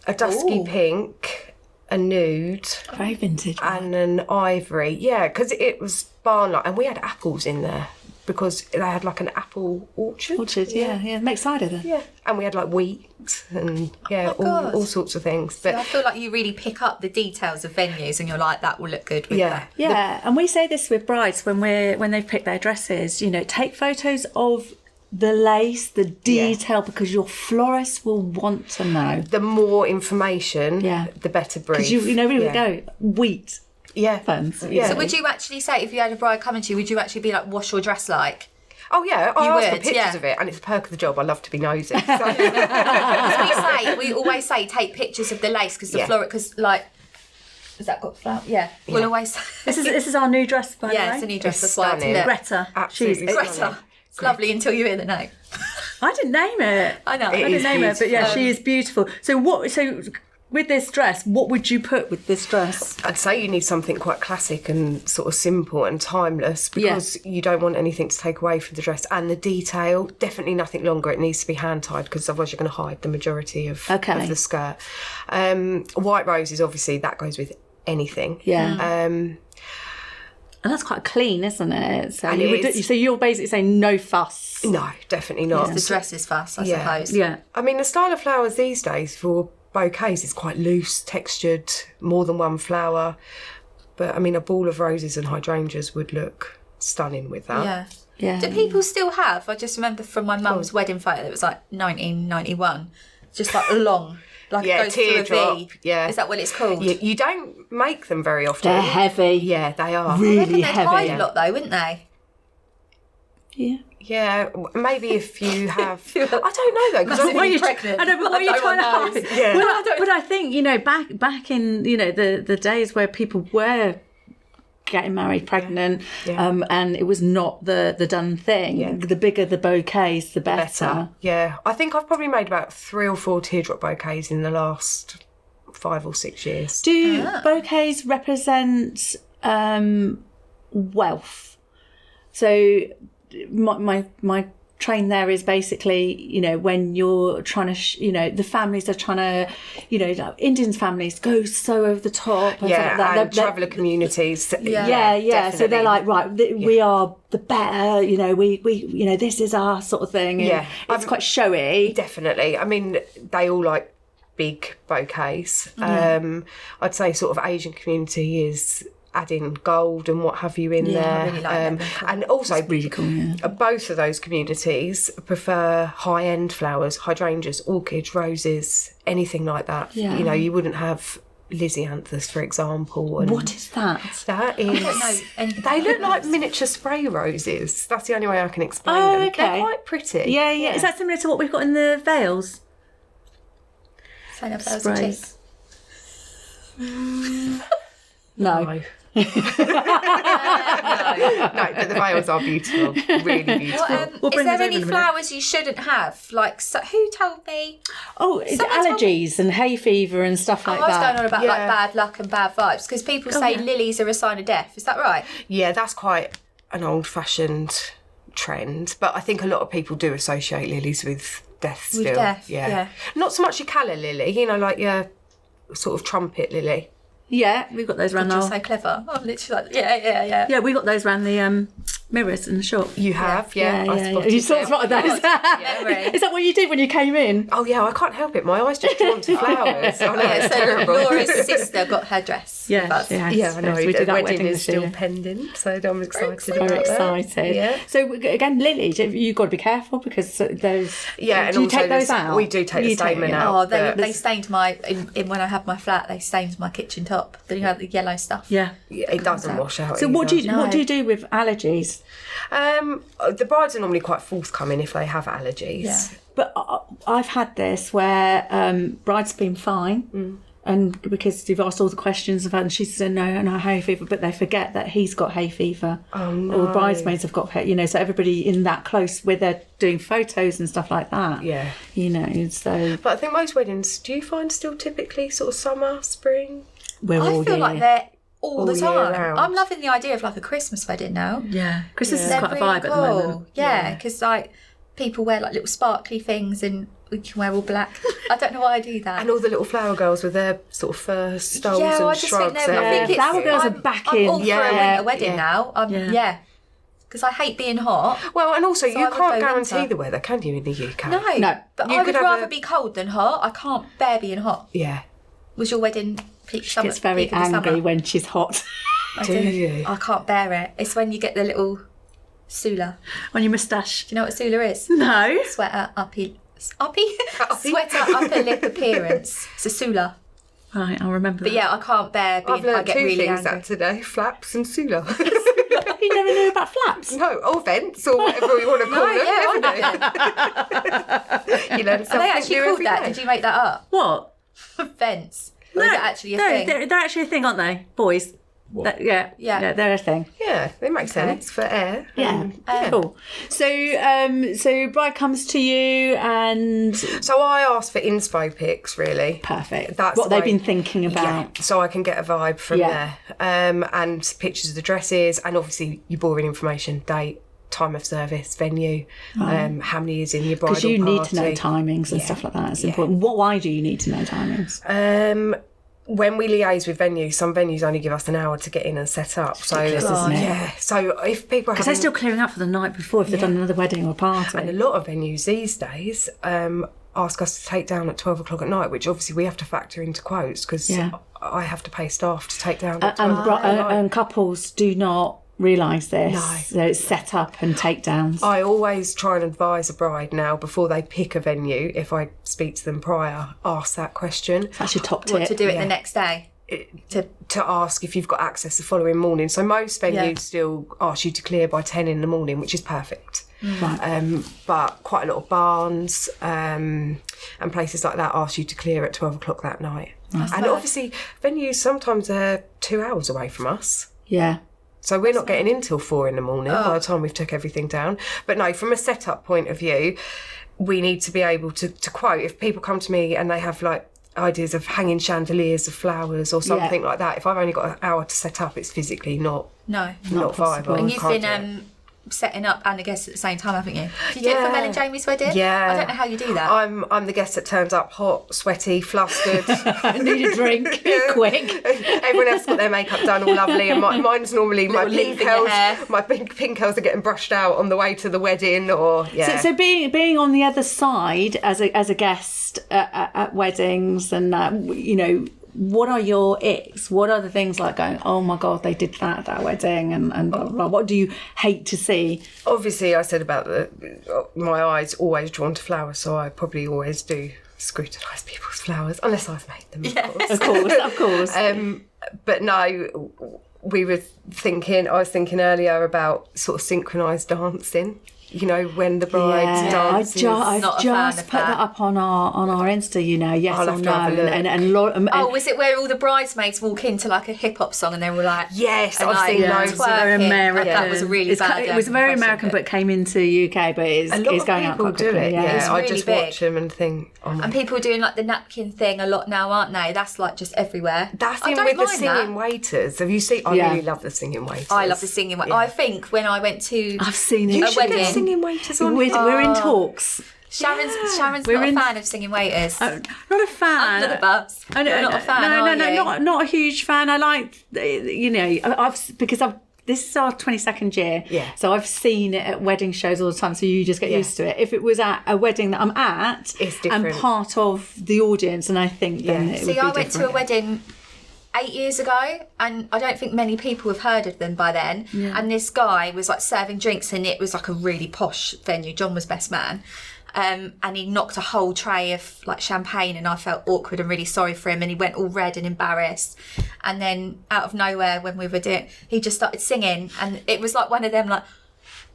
a dusky pink, a nude, Very vintage. and an ivory. Yeah, because it was barn-like, and we had apples in there because they had like an apple orchard. Yeah. Make cider then. Yeah, and we had like wheat and God. all sorts of things. But I feel like you really pick up the details of venues, and you're like, that will look good with that. Yeah, and we say this with brides when they've picked their dresses, you know, take photos of the lace, the detail, because your florist will want to know. The more information, the better brief. Because we would go wheat. Yeah. Fans. Yeah. So would you actually say, if you had a bride coming to you, would you actually be like, what's your dress like? Oh yeah, I asked for would, pictures of it, and it's a perk of the job. I love to be nosy. So. Because we always say take pictures of the lace, because the florist, because like, has that got flower? Yeah. We'll always say. This is our new dress, by the way. Yeah, it's a new dress. It's That's why stunning. it's Greta. Absolutely She's Greta. stunning. It's lovely until you hear the name. I didn't name it. I know. I didn't name it, but yeah, she is beautiful. So with this dress, what would you put with this dress? I'd say you need something quite classic and sort of simple and timeless, because you don't want anything to take away from the dress, and the detail, definitely nothing longer. It needs to be hand tied, because otherwise you're going to hide the majority of the skirt. White roses, obviously, that goes with anything. Yeah. And that's quite clean, isn't it? So, so you're basically saying no fuss. No, definitely not. The dress is fuss, I suppose. Yeah. I mean, the style of flowers these days for bouquets is quite loose, textured, more than one flower. But I mean, a ball of roses and hydrangeas would look stunning with that. Yeah. Yeah. Do people still have? I just remember from my mum's wedding photo, it was like 1991, just like long. Like it goes through a V. Yeah. Is that what it's called? You don't make them very often. They're heavy. Yeah, they are. I Really reckon they'd heavy. hide a lot though, wouldn't they? Yeah. Yeah, maybe if you have. I don't know though, because What are you pregnant? I know, but what are you No trying one to knows. hide? Yeah. But I think, back in, the days where people were getting married pregnant, and it was not the done thing. Yeah. The bigger the bouquets, the better. Yeah, I think I've probably made about 3 or 4 teardrop bouquets in the last 5 or 6 years. Do bouquets represent wealth? So my train there is basically, when you're trying to, the families are trying to, like Indian families go so over the top. And Yeah, stuff like that. and traveller communities. Yeah. So they're like, right, we are the better, we this is our sort of thing. And it's quite showy. Definitely. I mean, they all like big bouquets. I'd say sort of Asian community is adding gold and what have you in there. I really like that. And also, Really cool, yeah. both of those communities prefer high-end flowers, hydrangeas, orchids, roses, anything like that. Yeah. You wouldn't have lisianthus, for example. And What is that? that is... I don't know anything They about look like those. miniature spray roses. That's the only way I can explain Oh, them. okay. They're quite pretty. Yeah. Is that similar to what we've got in the veils? Sign up those and Sprays. chicks. No. No, but the veils are beautiful, really beautiful. We'll Is bring there those over any in a minute. flowers you shouldn't have? Like, who told me? Oh, it's Someone told allergies and hay fever and stuff like I was that. going on about like bad luck and bad vibes, because people say lilies are a sign of death. Is that right? Yeah, that's quite an old-fashioned trend, but I think a lot of people do associate lilies with death still. With death, yeah. Not so much your calla lily, like your sort of trumpet lily. Yeah, we've got those around You're the... so clever. I'm literally like, yeah. Yeah, we got those around the mirrors in the shop. You have, yeah. I spotted You sort of them. spotted those. Memory. Is that what you did when you came in? Oh yeah, I can't help it. My eyes just drawn to flowers. I know, it's So terrible. Laura's sister got her dress. Yeah, with us. Yeah, I know. We The did that wedding wedding is this still year. pending, so I'm excited Very about that. excited. Yeah. So again, lilies, you've got to be careful because those. Yeah, and do you also take those there's- out? we do take the You stamen it out. Oh, they but- stained my in when I had my flat. They stained my kitchen top. The yellow stuff. Yeah. Yeah, it doesn't wash out. So what do you No. do with allergies? The brides are normally quite forthcoming if they have allergies. Yeah. But I've had this where bride's been fine, And because you've asked all the questions about, and she said no hay fever, but they forget that he's got hay fever. Oh no! All the bridesmaids have got, so everybody in that close where they're doing photos and stuff like that. Yeah. So. But I think most weddings, do you find still typically sort of summer, spring? I feel like they're all the year time. round. I'm loving the idea of like a Christmas wedding now. Yeah, Christmas is They're quite a really vibe at the moment. cool. Yeah, because like people wear like little sparkly things and we can wear all black. I don't know why I do that. And all the little flower girls with their sort of fur stoles Yeah, and I just shrubs. think they're. I think it's, flower girls are I'm- back I'm in. all for a Yeah, winter wedding now. Yeah. Because I hate being hot. Well, and also I you would can't go guarantee winter. the weather, can you, in the UK? No. But You I would could have rather a- be cold than hot. I can't bear being hot. Yeah. Was your wedding peak She summer? gets very peak of the angry summer? when she's hot. I Do you? I can't bear it. It's when you get the little sula. On your moustache. Do you know what a sula is? No. Sweater uppy. Sweater upper lip appearance. It's a sula. Right, I'll remember But yeah, I can't bear being. I've learned I get two really things angry. that today: flaps and sula. You never knew about flaps? No, or vents, or whatever we want to call them. I didn't. You learn Are something they actually new called every that? day. Did you make that up? What? Vents. Or is it actually a thing? They're actually a thing, aren't they? Boys. Yeah, they're a thing. Yeah, they make sense for air. Yeah, cool. So bride comes to you and So I asked for inspo pics, really. perfect. That's what they've the way- been thinking about. Yeah, so I can get a vibe from Yeah. there. And pictures of the dresses, and obviously your boring information: date, time of service, venue, how many is in your bridal Because you need to know party. timings and stuff like that. It's important. Why do you need to know timings? When we liaise with venues, some venues only give us an hour to get in and set up. So ridiculous, isn't it? yeah, so if people are Because they're having, still clearing up for the night before if they've done another wedding or party. and a lot of venues these days ask us to take down at 12 o'clock at night, which obviously we have to factor into quotes because Yeah. I have to pay staff to take down at 12 and, o'clock at night. and couples do not realise this. No. So it's set up and takedowns. I always try and advise a bride now before they pick a venue, if I speak to them prior, ask that question. That's your top What, tip. to do it Yeah. the next day? To ask if you've got access the following morning. So most venues Yeah. still ask you to clear by 10 in the morning, which is perfect. Right. But quite a lot of barns and places like that ask you to clear at 12 o'clock that night. And obviously venues sometimes are 2 hours away from us. Yeah. So we're not getting in till 4 in the morning by the time we've took everything down. But no, from a setup point of view, we need to be able to quote. If people come to me and they have like ideas of hanging chandeliers of flowers or something like that, if I've only got an hour to set up, it's physically not No. viable. And you've Can't been do it. setting up and a guest at the same time, haven't you? Did you do it for Mel and Jamie's wedding? Yeah. I don't know how you do that. I'm the guest that turns up hot, sweaty, flustered. I need a drink. Quick. Everyone else got their makeup done all lovely, and mine's normally my Little pink leaf in your curls. hair. My pink curls are getting brushed out on the way to the wedding, or So being on the other side as a guest at weddings and what are your icks? What are the things like going, oh my God, they did that at that wedding and blah, blah, blah. What do you hate to see? Obviously, I said about my eyes always drawn to flowers, so I probably always do scrutinise people's flowers, unless I've made them, of course. Of course. But no, I was thinking earlier about sort of synchronised dancing. You know, when the bride dances. I've Not a fan just of put that that. up on our Insta, yes I'll or have to no. have a look. And Oh, was it where all the bridesmaids walk into like a hip hop song and they were like, Yes, and I've like, seen loads. twerking? very American. That was a really bad. It was very impression, American, but came into UK, but it's A lot it's of going out people quite do quickly. it. Yeah. It's I really just big. watch them and think, oh my. And people are doing like the napkin thing a lot now, aren't they? That's like just everywhere. That's I in don't with the mind singing that. waiters. Have you seen? I Yeah. really love the singing waiters. I love the singing. Yeah. I think when I went to I've seen it. You a should get wedding. singing waiters on. We're in talks. Sharon's We're not in- a fan of singing waiters. Not a fan. Under the bus. I know, You're not a fan, no, are you? not a huge fan. I like, this is our 22nd year. Yeah. So I've seen it at wedding shows all the time. So you just get used to it. If it was at a wedding that I'm at, It's and different. part of the audience, and I think then it would See, be I went to a different. wedding 8 years ago, and I don't think many people have heard of them by then. And this guy was like serving drinks, and it was like a really posh venue. John was best man. And he knocked a whole tray of like champagne, and I felt awkward and really sorry for him, and he went all red and embarrassed. And then out of nowhere, when we were doing, he just started singing, and it was like one of them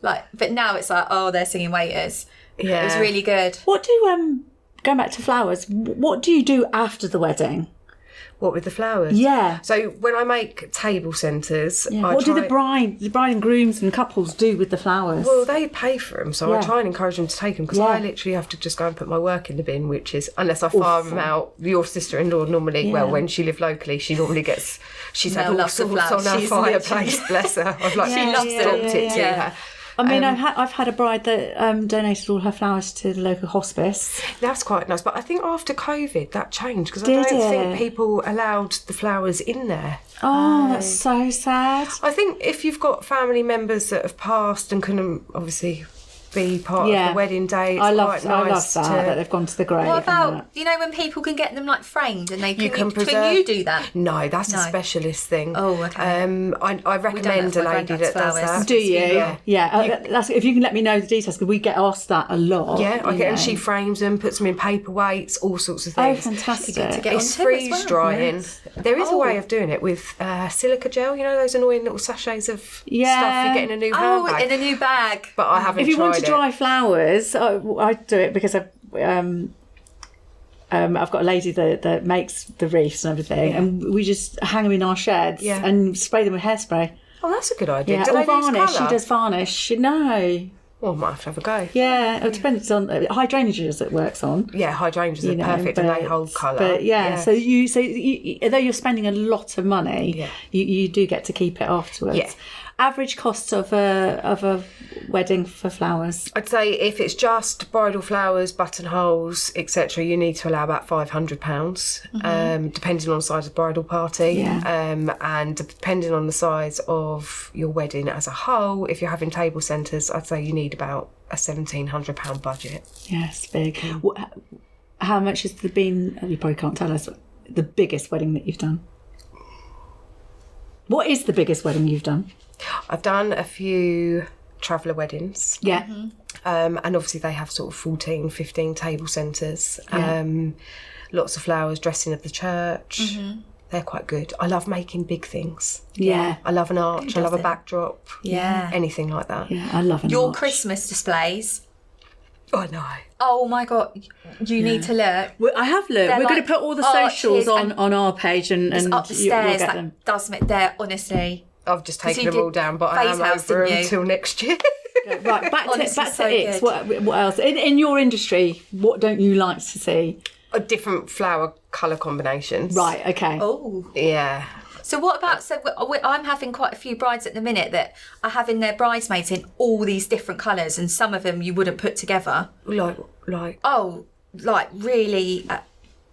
like but now it's like, oh, they're singing waiters. Yeah. It was really good. What do, going back to flowers, what do you do after the wedding? What, with the flowers? Yeah. So when I make table centres, Yeah. What do the bride and grooms and couples do with the flowers? Well, they pay for them, so I Yeah. try and encourage them to take them, because Yeah. I literally have to just go and put my work in the bin, which is, unless I farm them out. Your sister-in-law normally, well, when she lived locally, she normally gets, she's had Mel all loves the sorts on flowers. her She's fireplace, bless her. I've like, She loves dropped them. it to Yeah. her. I mean, I've had a bride that donated all her flowers to the local hospice. That's quite nice, but I think after COVID that changed, because I Did don't it? think people allowed the flowers in there. Oh, that's so sad. I think if you've got family members that have passed and couldn't obviously be part of the wedding day, it's I love quite nice that they've gone to the grave. What and about, you know, when people can get them like framed and they can can preserve- you do that? No, that's a specialist thing. Oh, okay. I recommend that a for my lady that granddad's does flowers. that. Do you? Yeah. That's, if you can let me know the details, because we get asked that a lot. Yeah, I you get, and know. she frames them, puts them in paperweights, all sorts of Oh, things. fantastic. to get It's onto as freeze well. drying. Yes. There is a way of doing it with silica gel. You know those annoying little sachets of stuff you get in a new handbag. In a new bag. But I haven't If you tried want to it. dry flowers, I do it because I've got a lady that makes the wreaths and everything, and we just hang them in our sheds and spray them with hairspray. Oh, that's a good idea. Yeah, Do or they use varnish. She colour? does varnish. No. Well, I might have to have a go. Yeah, it depends on high drainages it works on. Yeah, hydrangeas are You know, perfect and they hold colour. But so you although you're spending a lot of money, you do get to keep it afterwards. Yeah. Average cost of a wedding for flowers. I'd say if it's just bridal flowers, buttonholes, etc., you need to allow about £500, depending on the size of the bridal party, Yeah. and depending on the size of your wedding as a whole. If you're having table centres, I'd say you need about a £1,700 budget. Yes, big. How much has there been? You probably can't tell us. The biggest wedding that you've done. What is the biggest wedding you've done? I've done a few traveller weddings. Yeah. And obviously they have sort of 14, 15 table centres. Yeah. Lots of flowers, dressing of the church. They're quite good. I love making big things. Yeah. I love an arch. I love a backdrop. Yeah. Anything like that. Yeah, I love an Your arch. Christmas displays. Oh, no. Oh my God, you need to look. Well, I have looked. They're We're going like to put all the socials arches on our page and It's up the you'll stairs. get That them. does make. They're honestly. I've just 'Cause taken you them all did down, but I Phase am House, over didn't them you? until next year. Right, back Honestly, to so it. good. What else? In your industry, what don't you like to see? Different flower colour combinations. Right, okay. Oh. Yeah. So what about? So I'm having quite a few brides at the minute that are having their bridesmaids in all these different colours, and some of them you wouldn't put together. Like. Oh, like really,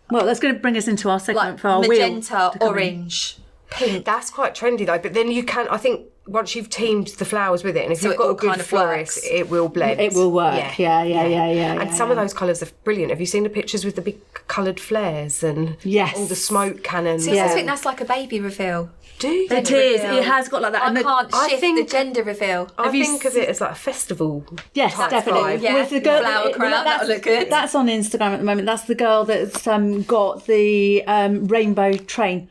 Well, that's going to bring us into our segment like for our magenta, wheel. orange, pink. That's quite trendy though, but then you can, I think, once you've teamed the flowers with it, and if So you've it got all a good kind of florist, works. it will blend. It will work. Yeah. And some of those colours are brilliant. Have you seen the pictures with the big coloured flares and Yes. all the smoke cannons? See, I think that's like a baby reveal. Do you? It is. It has got like that. I And can't I shift think- the gender reveal. I Have you think of it as like a festival. Yes, type definitely. vibe. Yeah. With the girl, Flower crown, that's, that'll look good. That's on Instagram at the moment. That's the girl that's got the rainbow train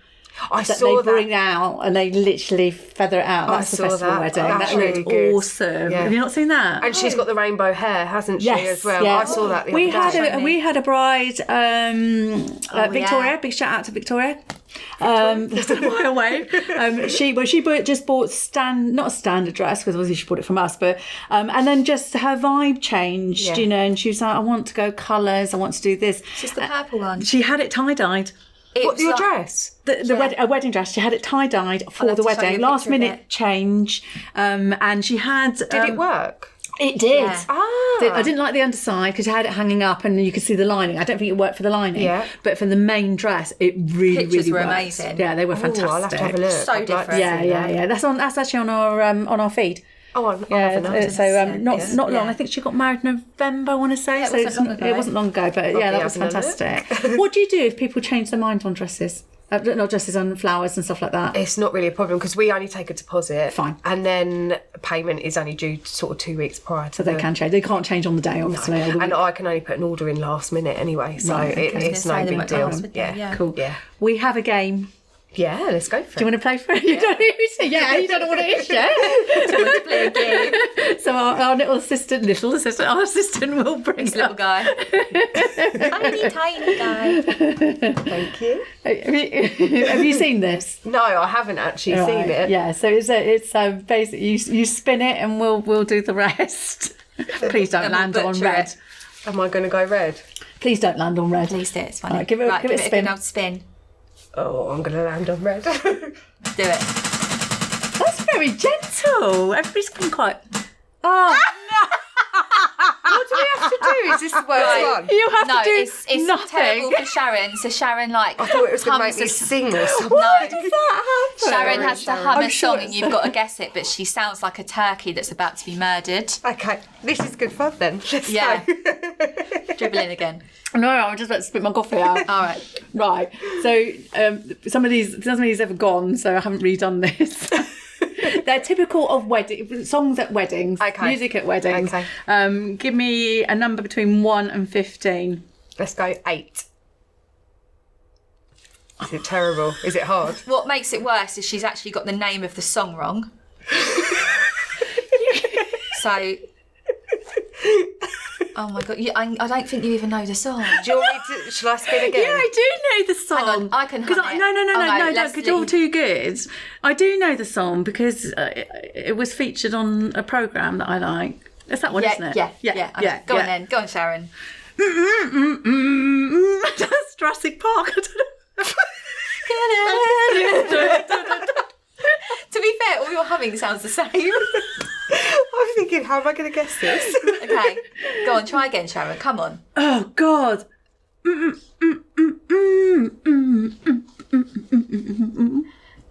I that saw they bring that. out and they literally feather it out. I That's the saw festival that. wedding. That's That really looked good. awesome. Yeah. Have you not seen that? And she's got the rainbow hair, hasn't she, Yes, as well? yeah. I saw that the we other day. had a bride, Victoria. yeah. Big shout out to Victoria. Just a while away. She just bought not a standard dress because obviously she bought it from us, but and then just her vibe changed, Yeah. you know. And she was like, I want to go colours. I want to do this. It's just the purple one. She had it tie dyed. It What, was your like- dress? A wedding dress. She had it tie dyed for have the to show you wedding. a Last picture of minute it. change, and she had. Did it work? It did. Yeah. Ah. I didn't like the underside because I had it hanging up and you could see the lining. I don't think it worked for the lining. Yeah. But for the main dress, it really, Pictures really were worked. amazing. Yeah, they were Ooh, fantastic. I'll have to have a look. So I'd like to different. see Yeah. that. That's actually on our feed. Oh, I'll have Yeah, another. so not long. Yeah. I think she got married November. I want to say. Yeah, it so wasn't long ago. It wasn't long ago, but yeah, that was having a look. fantastic. What do you do if people change their mind on dresses? Not dresses, on flowers and stuff like that. It's not really a problem because we only take a deposit. Fine. And then payment is only due sort of 2 weeks prior to So they can change. They can't change on the day, obviously. or the And week. I can only put an order in last minute anyway, so Right, okay. it's I no was gonna say, big they deal. might ask with you, yeah. Cool. Yeah. We have a game. Yeah, let's go for Do you want to play for it? You don't know what it is yet. Do you want to play a game? So our little assistant, our assistant will bring This little guy. Tiny guy. Thank you. Have you seen this? No, I haven't actually seen it. Yeah, so it's basically you spin it and we'll do the rest. Please don't And land we'll on butcher red. it. Am I going to go red? Please don't land on red. Please do, it's funny. Right, give it a give spin. a good old spin. Oh, I'm going to land on red. Do it. That's very gentle. Everybody's been quite. Oh, What do we have to do? Is this the worst one? you have No, to do it's nothing. terrible for Sharon. So Sharon I thought it was going to make hums me a sing or something. Why No. does that happen? Sharon has to hum I'm a sure song and it's- you've got to guess it, but she sounds like a turkey that's about to be murdered. Okay, this is good fun then. Let's Yeah. go. Dribbling again. No, I'm just about to spit my coffee out. All right. Right. So some of these have gone, so I haven't redone this. They're typical of songs at weddings, Okay. music at weddings. Okay. Give me a number between 1 and 15. Let's go 8. Is it terrible? Is it hard? What makes it worse is she's actually got the name of the song wrong. So. Oh my god! I don't think you even know the song. Do you want me to? Shall I spin again? Yeah, I do know the song. Hang on, I can hum it. No, Oh, no, let's because you're too good. I do know the song because it was featured on a programme that I like. It's that one, isn't it? Yeah. Okay. Go on then. Go on, Sharon. That's Jurassic Park. I don't know. To be fair, all your humming sounds the same. I'm thinking, how am I going to guess this? Okay, go on, try again, Sharon. Come on. Oh God.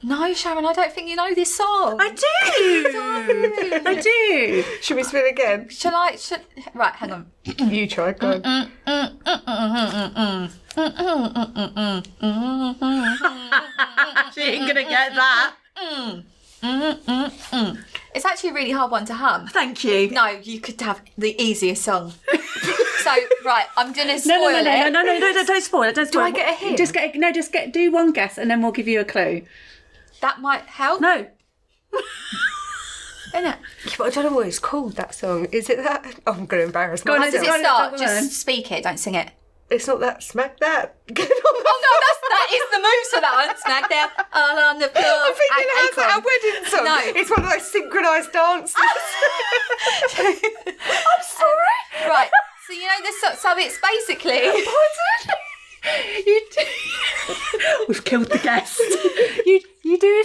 No, Sharon, I don't think you know this song. I do. I do. Should we spin again? Shall I? Right, hang on. You try, go on. She ain't gonna get that. It's actually a really hard one to hum. Thank you. No, you could have the easiest song. So, right, I'm gonna spoil No, it. don't spoil it. Don't spoil I it. get a hint? Do one guess and then we'll give you a clue. That might help. No. Innit? But I don't know what it's called, that song. Is it that? Oh, I'm going to embarrass on, How myself. does it start? go on. Just speak it, don't sing it. It's not that. Smack that. Get on the Oh no, that is the moves for that one. Smack that all on the floor. I'm thinking, how's that a Acorn. wedding song? No. It's one of those synchronised dances. I'm sorry. Right. So you know this. So it's basically. We've killed the guest. You do a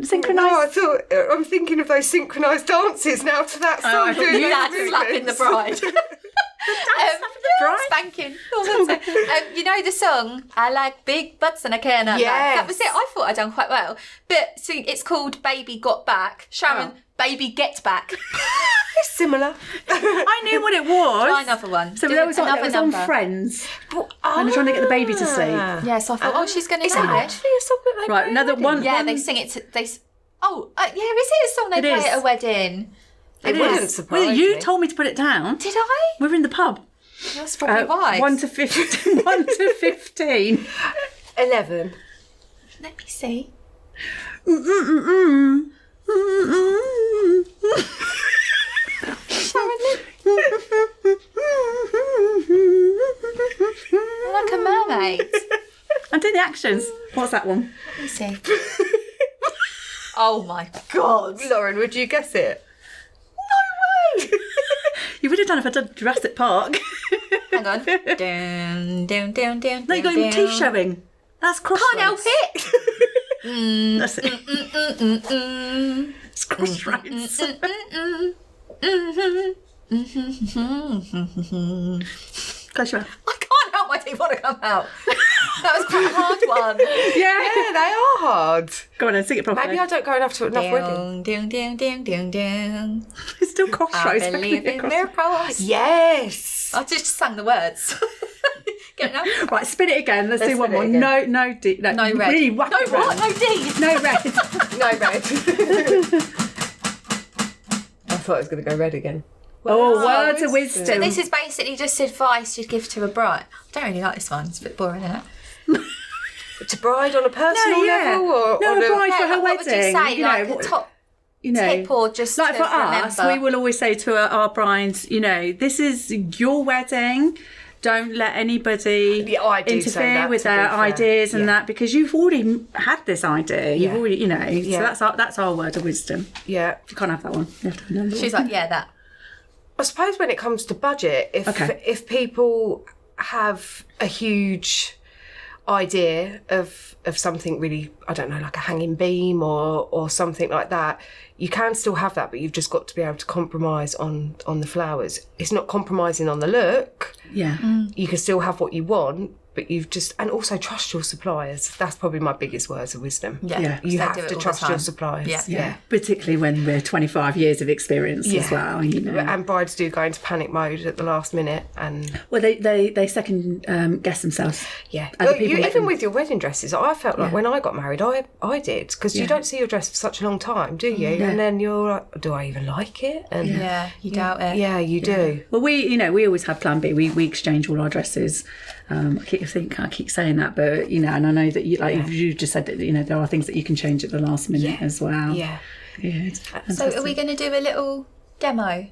synchronised. No, I thought I'm thinking of those synchronised dances now to that song. I thought doing you those That's slapping the movements. bride. bride? Spanking. You know the song, I like big butts and I can't. Yes. That was it. I thought I'd done quite well. But so it's called Baby Got Back. Sharon, Baby Get Back. It's similar. I knew what it was. Try another one. So Do that was another on number. Friends. When they're trying to get the baby to sleep. Yeah, so I thought, she's going to Is know it it. actually a song that they Right, play another at one. weddings? Yeah, they sing it to... yeah, is it a song they It play is. at a wedding? It wouldn't surprise Well, you me. told me to put it down. Did I? We're in the pub. That's probably why. 1 to 15. 1 to 15. 11. Let me see. You're like a mermaid. I'm doing the actions. What's that one? Let me see. Oh my God. Lauren, would you guess it? No way. You would have done if I'd done Jurassic Park. Hang on. Down, down, down, down. No, you got your teeth showing. That's crossroads. Can't help it. That's it. It's crossroads. Close your mouth. I can't help my teeth want to come out. That was quite a hard one. Yeah, they are hard. Go on then, sing it properly. Maybe I don't go enough to enough weddings. Down, down, down, down, down. It's still I crossroads. believe in miracles. Yes. I just sang the words. Get enough? Right, spin it again. Let's do Let's one spin more. it again. No D. No red. Really whack No it what? round. No D. No red. No red. I thought it was going to go red again. Oh, words of wisdom. So this is basically just advice you'd give to a bride. I don't really like this one. It's a bit boring, isn't it? To bride on a personal level, or no, on a bride for her what wedding. would you say? You like know, a top you know, tip, or just like to for us, remember? we will always say to our brides, you know, this is your wedding. Don't let anybody Yeah, I do say interfere that, with to be their fair. ideas and Yeah. that, because you've already had this idea. You've Yeah. already, you know. Yeah. So that's our word of wisdom. Yeah. You can't have that one. You have to have another one. She's like, yeah, that. I suppose when it comes to budget, if people have a huge idea of something really, I don't know, like a hanging beam or something like that, you can still have that, but you've just got to be able to compromise on the flowers. It's not compromising on the look. Yeah. You can still have what you want, but you've just, and also trust your suppliers. That's probably my biggest words of wisdom. Yeah. You They have do it to all the trust your time. suppliers. Yeah. Yeah. Particularly when we're 25 years of experience as well. You know. And brides do go into panic mode at the last minute, and Well, they second guess themselves. yeah. And the Well, people make even them. with your wedding dresses, I felt like when I got married, I did, because you don't see your dress for such a long time, do you? And then you're like, do I even like it? And Yeah, you doubt it. yeah, you do. Well, we always have Plan B. We exchange all our dresses. I keep saying that, but you know, and I know that you just said that, you know, there are things that you can change at the last minute as well. Yeah. Good. So are we going to do a little demo?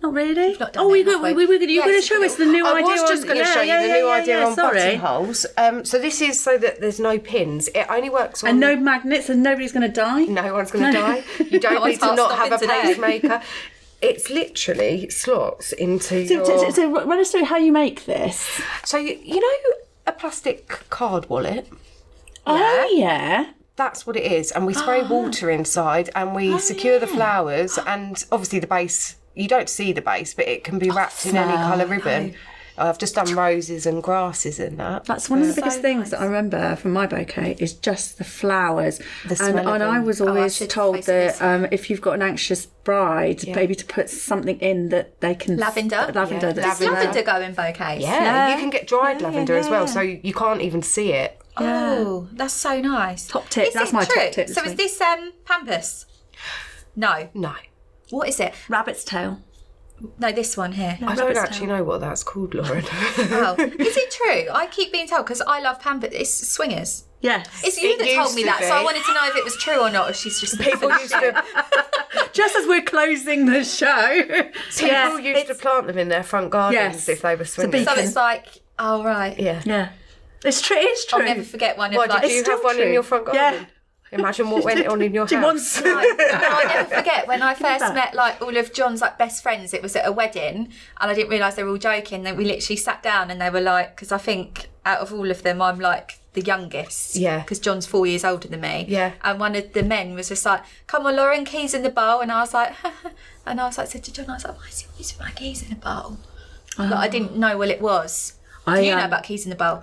Not really. not done Oh, it, have we? you're going to Yes, show us the new I idea. was just going to show you the new idea on sorry. buttonholes. So this is so that there's no pins. It only works on... And no magnets, and nobody's going to die. No one's going to die. You don't need to one's not have a stopping today. pacemaker. It's literally slots into So, your... so run us through how you make this. So you know a plastic card wallet? Oh yeah. That's what it is. And we spray water inside, and we secure the flowers, and obviously the base, you don't see the base, but it can be wrapped in any colour ribbon. I've just done roses and grasses and that. That's one of the biggest things that I remember from my bouquet is just the flowers. The smell of and I them. was I always should told face that if you've got an anxious bride, maybe to put something in that they can... Lavender? Lavender. Yeah, that's Lavender go in bouquets? Yeah, you can get dried lavender as well, so you can't even see it. Oh, that's so nice. Top tip. Is That's it my true? top tip. So is this Pampas? No. No. What is it? Rabbit's tail. No, this one here. I don't actually know what that's called, Lauren. Oh, is it true? I keep being told, because I love Pampas. It's swingers. Yes. It's you It that told used me to that, so be. I wanted to know if it was true or not, or she's just... People used to Just as we're closing the show. people used to plant them in their front gardens Yes. if they were swingers. So it's like, oh, right. Yeah. Yeah. It's true. It's true. I'll never forget one of Why, like... did you still have one true. in your front garden? Yeah. Imagine what went on in your Do you want house. some? No, I never forget when I first that? met like all of John's like best friends. It was at a wedding, and I didn't realise they were all joking. Then we literally sat down, and they were like, because I think out of all of them, I'm like the youngest. Yeah. Because John's 4 years older than me. Yeah. And one of the men was just like, "Come on, Lauren, keys in the bowl," and I was like, and I was like, said to John, I was like, "Why is he always with my keys in a bowl?" Like I didn't know what it was. Do you know about keys in the bowl?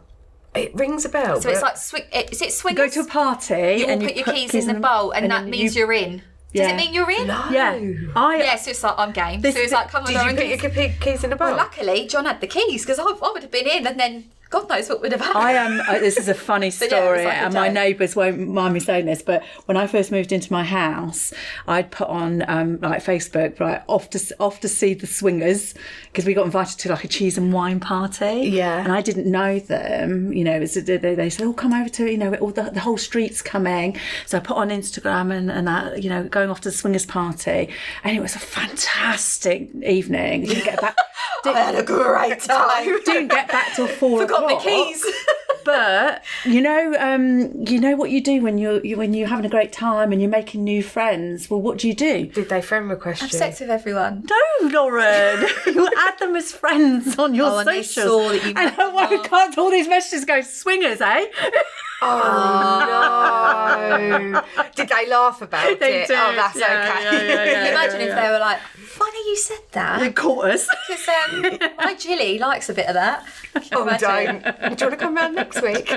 It rings a bell. So it's but- like is it swingers? Go to a party You all and put your keys in the bowl, and that then means you're in. Does Yeah. it mean you're in? No. Yeah. Yeah, so it's like, I'm game. So it's like, come on, Did you Lauren, put your keys in a bowl? Well, luckily, John had the keys, because I would have been in, and then God knows what would have happened. I am. This is a funny But story, yeah, it was like a and my joke. neighbours won't mind me saying this. But when I first moved into my house, I'd put on like Facebook, right, off to see the swingers, because we got invited to like a cheese and wine party. Yeah. and I didn't know them. You know, they said, "Oh, come over to all the whole street's coming." So I put on Instagram and that, you know, going off to the swingers party, and it was a fantastic evening. Didn't get back. I had a great time. Didn't get back till 4 Forgot o'clock. the keys. But you know what you do when you're having a great time and you're making new friends. Well, what do? Did they friend request Have you? sex with everyone. No, Lauren. You add them as friends on your Oh, and they socials. saw that you and I woke up, all these messages go, swingers, eh? Oh no! Did they laugh about it? They did. Oh, that's Yeah, okay. yeah, Can you imagine if they were like, funny you said They that? caught us. Because my Jilly likes a bit of that. Oh, Imagine. don't. Do you want to come round next week?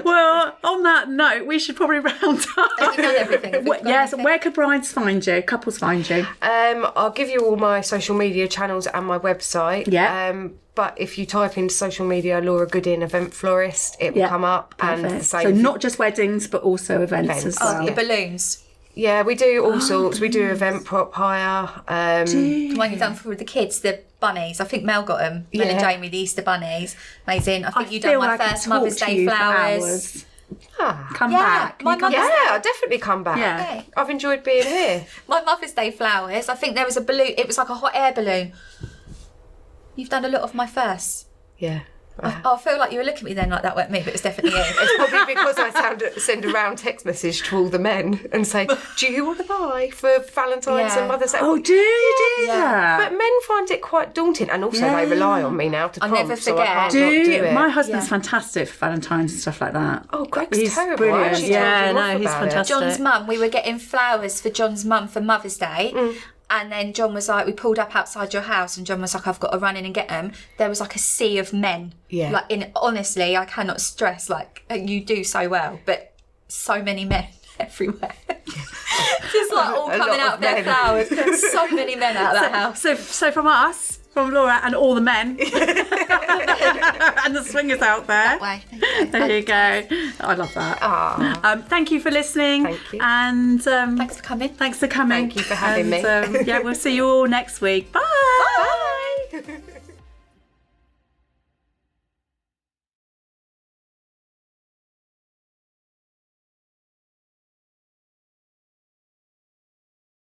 Well, on that note, we should probably round up. Have you done everything? Have you got Yes, anything? where could brides find you? Couples find you? I'll give you all my social media channels and my website. Yeah. But if you type into social media Laura Goodin Event Florist, it will come up. And the Perfect. same. So not just weddings, but also events as Events. well. Oh, the balloons. Yeah, we do all sorts. We do event prop hire. The one you've done for the kids, the bunnies. I think Mel got them. Mel and Yeah. Jamie, the Easter bunnies. Amazing. I think you done feel my like I first could Mother's talk to Day you for flowers. hours. Ah. Come Yeah, back. my You come mother's back. Yeah, I'll definitely come back. Yeah. Okay. I've enjoyed being here. My Mother's Day flowers. I think there was a balloon. It was like a hot air balloon. You've done a lot of my firsts. Yeah. I feel like you were looking at me then like that weren't me, but it was definitely you. It's probably because I send a round text message to all the men and say, do you want to buy for Valentine's Yeah. and Mother's Day? Oh, do you do Yeah. that? But men find it quite daunting, and also they rely on me now to I prompt, never so I forget. can't Do not do you? it. My husband's Yeah. fantastic for Valentine's and stuff like that. Oh, Greg's He's terrible. I brilliant. actually Yeah, told him no, off he's about it. fantastic. John's mum, we were getting flowers for John's mum for Mother's Day. And then John was like, we pulled up outside your house, and John was like, I've got to run in and get them. There was like a sea of men. Yeah. Like, honestly, I cannot stress, like, you do so well, but so many men everywhere. Just like all A lot coming out of of their men. flowers. There's so many men out of that house. So from us, from Laura and all the men, and the swingers out there. That way. There you go. There you go. I love that. Ah. Thank you for listening. Thank you. And Thanks for coming. thanks for coming. Thank you for having me. Yeah, we'll see you all next week. Bye.